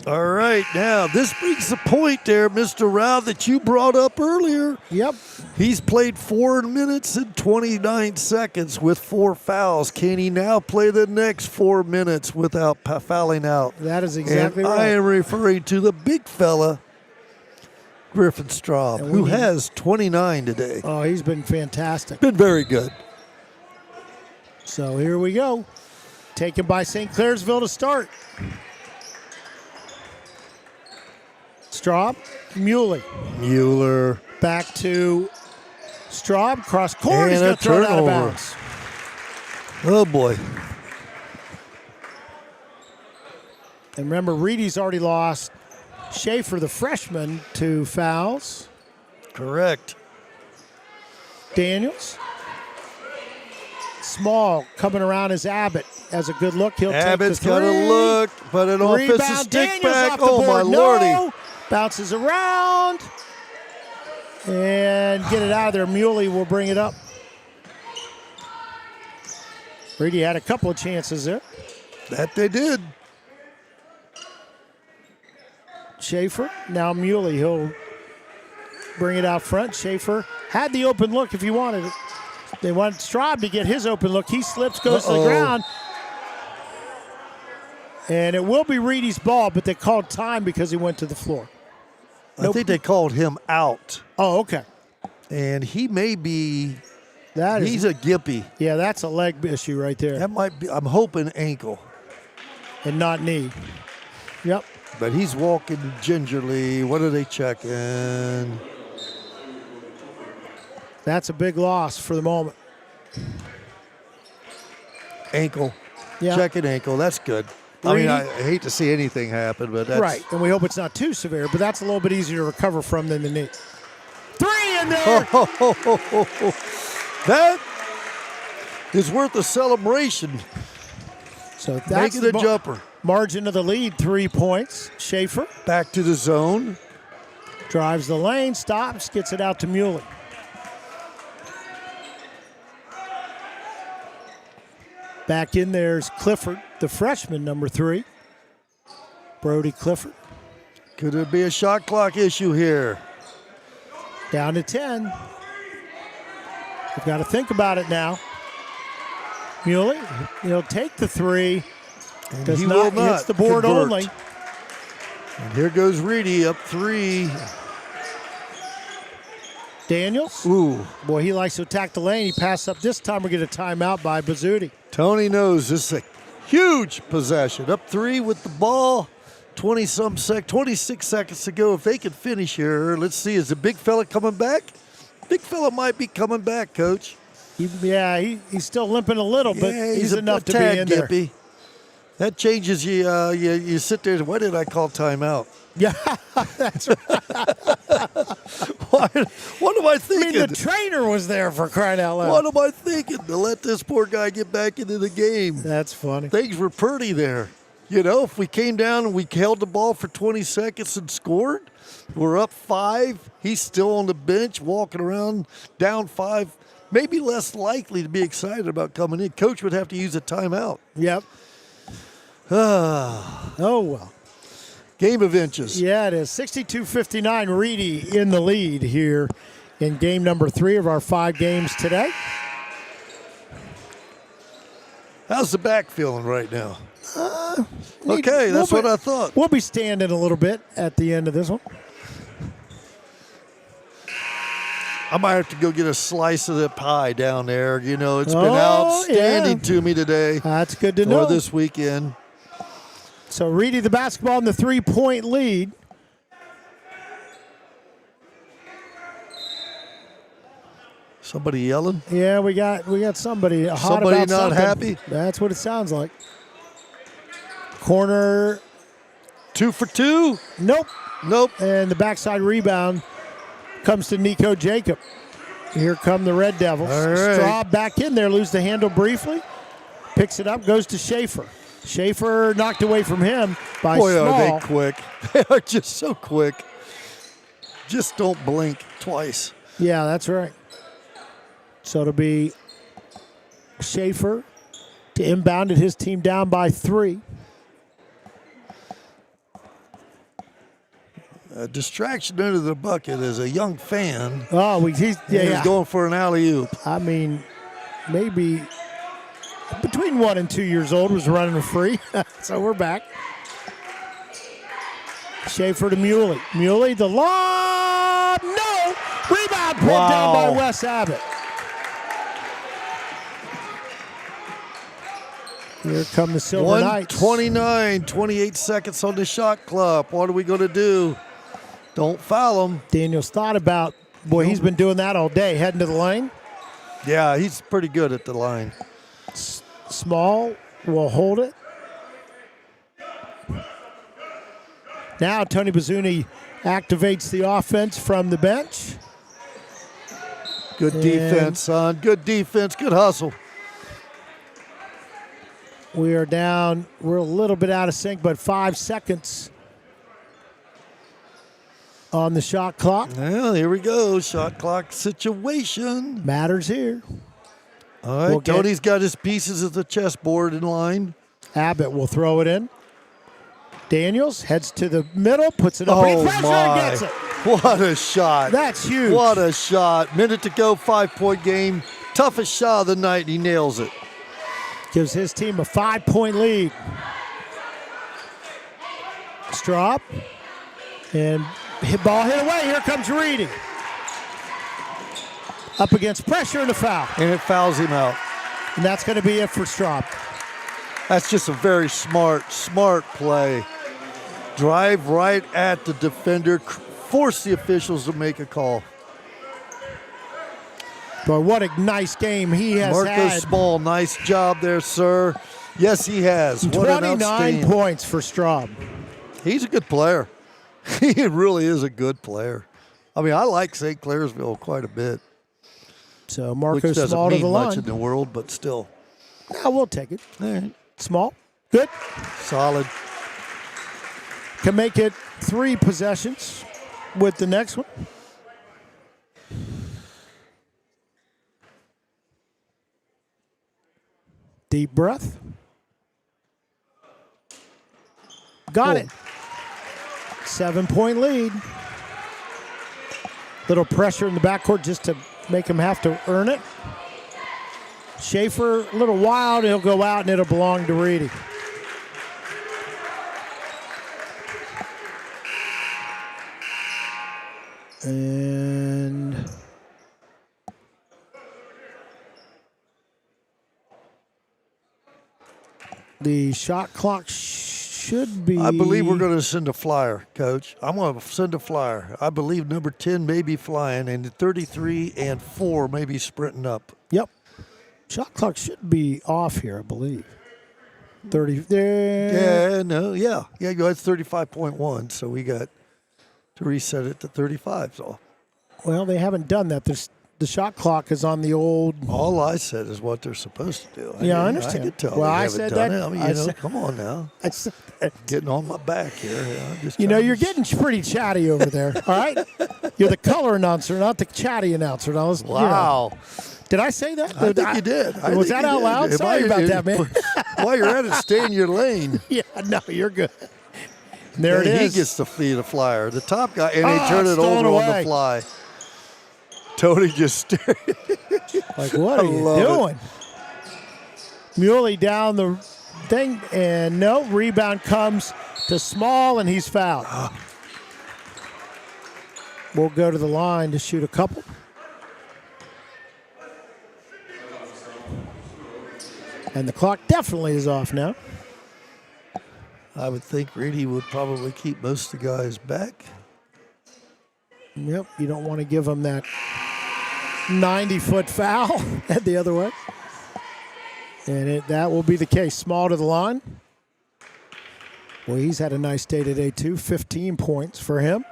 Speaker 2: All right, now this brings the point there, Mr. Rao, that you brought up earlier.
Speaker 1: Yep.
Speaker 2: He's played 4 minutes and 29 seconds with 4 fouls. Can he now play the next 4 minutes without fouling out?
Speaker 1: That is exactly
Speaker 2: and
Speaker 1: right.
Speaker 2: I am referring to the big fella, Griffin Straub, who has 29 today.
Speaker 1: Oh, he's been fantastic.
Speaker 2: Been very good.
Speaker 1: So here we go. Taken by St. Clairsville to start. Straub,
Speaker 2: Mueller.
Speaker 1: back to Straub, cross court.
Speaker 2: And
Speaker 1: He's going
Speaker 2: a
Speaker 1: to throw it out of
Speaker 2: turnover.
Speaker 1: bounds.
Speaker 2: Oh, boy.
Speaker 1: And remember, Reedy's already lost Schaefer, the freshman, 2 fouls.
Speaker 2: Correct.
Speaker 1: Daniels. Small coming around as Abbott has a good look. He'll
Speaker 2: Abbott's
Speaker 1: take the 3.
Speaker 2: got a look, but an offensive
Speaker 1: Rebound,
Speaker 2: stick
Speaker 1: Daniels
Speaker 2: back.
Speaker 1: off the
Speaker 2: Oh, my
Speaker 1: board.
Speaker 2: lordy.
Speaker 1: No. Bounces around. And get it out of there. Muley will bring it up. Reedy had a couple of chances there.
Speaker 2: That they did.
Speaker 1: Schaefer, now Muley. He'll bring it out front. Schaefer had the open look if he wanted it. They want Straub to get his open look. He slips, goes to the ground. And it will be Reedy's ball, but they called time because he went to the floor.
Speaker 2: I think they called him out.
Speaker 1: Oh, okay.
Speaker 2: And he may be,
Speaker 1: He's
Speaker 2: a gimpy.
Speaker 1: Yeah, that's a leg issue right there.
Speaker 2: That might be, I'm hoping ankle.
Speaker 1: And not knee. Yep.
Speaker 2: But he's walking gingerly. What are they checking?
Speaker 1: That's a big loss for the moment.
Speaker 2: Ankle.
Speaker 1: Yeah.
Speaker 2: Checking ankle. That's good. I mean, I hate to see anything happen, but that's...
Speaker 1: Right, and we hope it's not too severe, but that's a little bit easier to recover from than the knee. 3 in there!
Speaker 2: That is worth a celebration.
Speaker 1: So that's
Speaker 2: Making the jumper.
Speaker 1: Margin of the lead, 3 points. Schaefer
Speaker 2: Back to the zone.
Speaker 1: drives the lane, stops, gets it out to Muley. Back in there's Clifford, the freshman, number 3. Brody Clifford.
Speaker 2: Could there be a shot clock issue here?
Speaker 1: Down to 10. We've got to think about it now. Muley, he'll take the 3.
Speaker 2: And
Speaker 1: Does
Speaker 2: he
Speaker 1: not,
Speaker 2: will not
Speaker 1: hits the board
Speaker 2: convert.
Speaker 1: only.
Speaker 2: And here goes Reedy up 3.
Speaker 1: Daniels.
Speaker 2: Ooh.
Speaker 1: Boy, he likes to attack the lane. He passed up this time. We get a timeout by Bazzuti.
Speaker 2: Tony knows this is a huge possession. Up 3 with the ball. 26 seconds to go. If they can finish here, let's see. Is the big fella coming back? Big fella might be coming back, Coach.
Speaker 1: He's still limping a little, but
Speaker 2: Yeah,
Speaker 1: he's
Speaker 2: a
Speaker 1: enough to be
Speaker 2: tad
Speaker 1: in there.
Speaker 2: gimpy. That changes you. You sit there. Why did I call timeout?
Speaker 1: Yeah, that's right.
Speaker 2: What am I
Speaker 1: I
Speaker 2: thinking?
Speaker 1: mean, the trainer was there for crying out loud.
Speaker 2: What am I thinking? To let this poor guy get back into the game.
Speaker 1: That's funny.
Speaker 2: Things were pretty there. You know, if we came down and we held the ball for 20 seconds and scored, we're up 5. He's still on the bench, walking around down 5. Maybe less likely to be excited about coming in. Coach would have to use a timeout.
Speaker 1: Yep. Oh, well.
Speaker 2: Game of inches.
Speaker 1: Yeah, it is. 62-59, Reedy in the lead here in game number 3 of our 5 games today.
Speaker 2: How's the back feeling right now? Okay, that's what I thought.
Speaker 1: We'll be standing a little bit at the end of this one.
Speaker 2: I might have to go get a slice of the pie down there. You know, it's been
Speaker 1: Oh,
Speaker 2: outstanding
Speaker 1: yeah.
Speaker 2: to me today.
Speaker 1: That's good to know.
Speaker 2: Or this weekend.
Speaker 1: So Reedy the basketball in the 3-point lead.
Speaker 2: Somebody yelling?
Speaker 1: Yeah, we got somebody hot
Speaker 2: Somebody
Speaker 1: about
Speaker 2: not
Speaker 1: something.
Speaker 2: happy?
Speaker 1: That's what it sounds like. Corner.
Speaker 2: 2 for 2?
Speaker 1: Nope.
Speaker 2: Nope.
Speaker 1: And the backside rebound comes to Nico Jacob. Here come the Red Devils.
Speaker 2: All right.
Speaker 1: Straub back in there, lose the handle briefly. Picks it up, goes to Schaefer. Schaefer knocked away from him by
Speaker 2: Boy,
Speaker 1: Small.
Speaker 2: are they quick. They are just so quick. Just don't blink twice.
Speaker 1: Yeah, that's right. So it'll be Schaefer to inbound it, his team down by 3.
Speaker 2: A distraction under the bucket as a young fan.
Speaker 1: Oh, he's
Speaker 2: Going for an alley-oop.
Speaker 1: I mean, maybe between 1 and 2 years old was running free. So we're back. Schaefer to Muley. Muley, the lob. No! Rebound pulled down by Wes Abbott. Here come the Silver Knights.
Speaker 2: 1:29, 28 seconds on the shot clock. What are we going to do? Don't foul him.
Speaker 1: Daniels thought about, he's been doing that all day, heading to the lane.
Speaker 2: Yeah, he's pretty good at the line.
Speaker 1: Small will hold it. Now Tony Bazzuti activates the offense from the bench.
Speaker 2: Good defense, son. Good defense. Good hustle.
Speaker 1: We are down. We're a little bit out of sync, but 5 seconds on the shot clock.
Speaker 2: Well, here we go. Shot clock situation.
Speaker 1: Matters here.
Speaker 2: All right, Tony's got his pieces of the chessboard in line.
Speaker 1: Abbott will throw it in. Daniels heads to the middle, puts it up.
Speaker 2: Oh,
Speaker 1: Pressure
Speaker 2: my.
Speaker 1: and gets it.
Speaker 2: What a shot.
Speaker 1: That's huge.
Speaker 2: What a shot. Minute to go, 5-point game. Toughest shot of the night. He nails it.
Speaker 1: Gives his team a 5-point lead. Straub. And ball hit away. Here comes Reedy. Up against pressure and a foul.
Speaker 2: And it fouls him out.
Speaker 1: And that's going to be it for Straub.
Speaker 2: That's just a very smart play. Drive right at the defender, force the officials to make a call.
Speaker 1: Boy, what a nice game he has
Speaker 2: Marco
Speaker 1: had.
Speaker 2: Small, nice job there, sir. Yes, he has. What an
Speaker 1: 29
Speaker 2: outstanding.
Speaker 1: points for Straub.
Speaker 2: He's a good player. He really is a good player. I mean, I like St. Clairsville quite a bit.
Speaker 1: So
Speaker 2: Which
Speaker 1: Marco
Speaker 2: doesn't
Speaker 1: Small to
Speaker 2: mean
Speaker 1: the
Speaker 2: much
Speaker 1: line.
Speaker 2: in the world, but still.
Speaker 1: Yeah, we'll take it.
Speaker 2: All right.
Speaker 1: Small. Good.
Speaker 2: Solid.
Speaker 1: Can make it 3 possessions with the next one. Deep breath. Got it. 7-point lead. Little pressure in the backcourt just to make him have to earn it. Schaefer, a little wild. He'll go out and it'll belong to Reedy. And the shot clock should be...
Speaker 2: I believe we're going to send a flyer, Coach. I'm going to send a flyer. I believe number 10 may be flying, and 33 and 4 may be sprinting up.
Speaker 1: Yep. Shot clock should be off here, I believe. 30 there.
Speaker 2: Yeah, no, yeah. Yeah, that's 35.1, so we got to reset it to 35. So
Speaker 1: Well, they haven't done that. The shot clock is on the old...
Speaker 2: all I said is what they're supposed to do.
Speaker 1: Yeah, I understand.
Speaker 2: I could tell
Speaker 1: Well,
Speaker 2: they
Speaker 1: I
Speaker 2: haven't
Speaker 1: said
Speaker 2: done
Speaker 1: that-
Speaker 2: it. I mean,
Speaker 1: I said-
Speaker 2: come on now.
Speaker 1: I said-
Speaker 2: Getting on my back here. Yeah, I'm just
Speaker 1: You know,
Speaker 2: trying
Speaker 1: you're
Speaker 2: to-
Speaker 1: getting pretty chatty over there, all right? You're the color announcer, not the chatty announcer. Now, you know.
Speaker 2: Wow.
Speaker 1: Did I say that?
Speaker 2: I think you did. I
Speaker 1: Was
Speaker 2: think
Speaker 1: that
Speaker 2: you
Speaker 1: out
Speaker 2: did.
Speaker 1: loud?
Speaker 2: If
Speaker 1: Sorry
Speaker 2: I-
Speaker 1: about that, man.
Speaker 2: While you're at it, stay in your lane.
Speaker 1: Yeah, no, you're good. There it
Speaker 2: And
Speaker 1: is.
Speaker 2: He gets to feed a flyer. The top guy, and he
Speaker 1: Ah,
Speaker 2: turned it
Speaker 1: stolen
Speaker 2: over on
Speaker 1: away.
Speaker 2: the fly. Tony just stared.
Speaker 1: Like, what are you
Speaker 2: love it.
Speaker 1: doing? Muley down the thing, and no, rebound comes to Small, and he's fouled. We'll go to the line to shoot a couple. And the clock definitely is off now.
Speaker 2: I would think Reedy would probably keep most of the guys back.
Speaker 1: Yep, you don't want to give him that 90-foot foul the other way. And that will be the case. Small to the line. Well, he's had a nice day today, too. 15 points for him.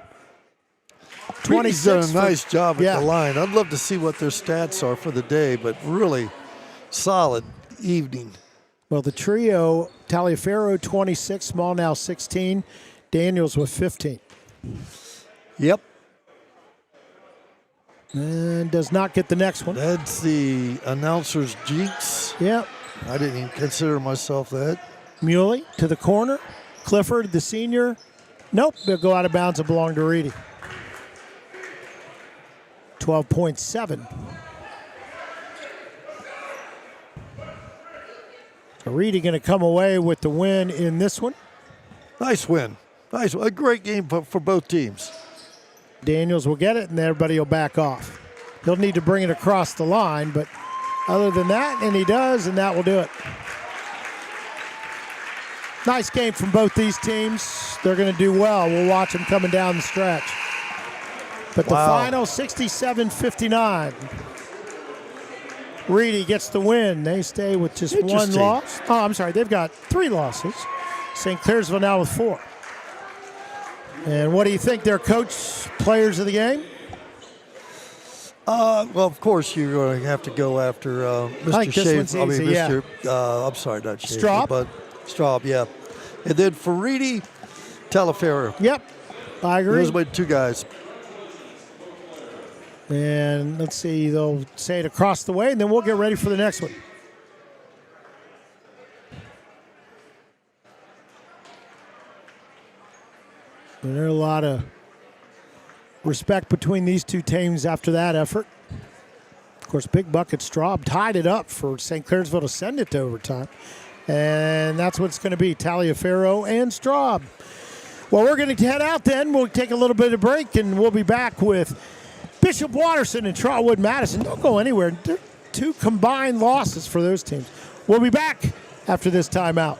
Speaker 2: Reedy's done a
Speaker 1: 26
Speaker 2: nice job at
Speaker 1: yeah.
Speaker 2: the line. I'd love to see what their stats are for the day, but really solid evening.
Speaker 1: Well, the trio, Taliaferro, 26, Small now 16, Daniels with 15.
Speaker 2: Yep.
Speaker 1: And does not get the next one.
Speaker 2: That's the announcer's jinx.
Speaker 1: Yep.
Speaker 2: I didn't even consider myself that.
Speaker 1: Muley to the corner. Clifford, the senior. Nope, they'll go out of bounds and belong to Reedy. 12.7. So Reedy going to come away with the win in this one.
Speaker 2: Nice win. Nice. A great game for both teams.
Speaker 1: Daniels will get it, and everybody will back off. He'll need to bring it across the line, but other than that, and he does, and that will do it. Nice game from both these teams. They're going to do well. We'll watch them coming down the stretch. But the
Speaker 2: Wow.
Speaker 1: final 67-59. Reedy gets the win. They stay with just one
Speaker 2: Interesting.
Speaker 1: loss. Oh, I'm sorry. They've got 3 losses. St. Clairsville now with 4. And what do you think? Their coach, players of the game?
Speaker 2: Well, of course, you're going to have to go after Mr.
Speaker 1: I think this
Speaker 2: Schaefer.
Speaker 1: one's
Speaker 2: I mean,
Speaker 1: easy, yeah.
Speaker 2: Mr. I'm sorry, not Schaefer,
Speaker 1: Straub?
Speaker 2: but Straub, yeah. And then for Reedy, Taliaferro.
Speaker 1: Yep, I agree.
Speaker 2: Those are my 2 guys.
Speaker 1: And let's see, they'll say it across the way, and then we'll get ready for the next one. And there's a lot of respect between these 2 teams after that effort. Of course, Big Bucket Straub tied it up for St. Clairsville to send it to overtime. And that's what it's going to be, Taliaferro and Straub. Well, we're going to head out then. We'll take a little bit of break, and we'll be back with Bishop Watterson and Trotwood Madison. Don't go anywhere. They're 2 combined losses for those teams. We'll be back after this timeout.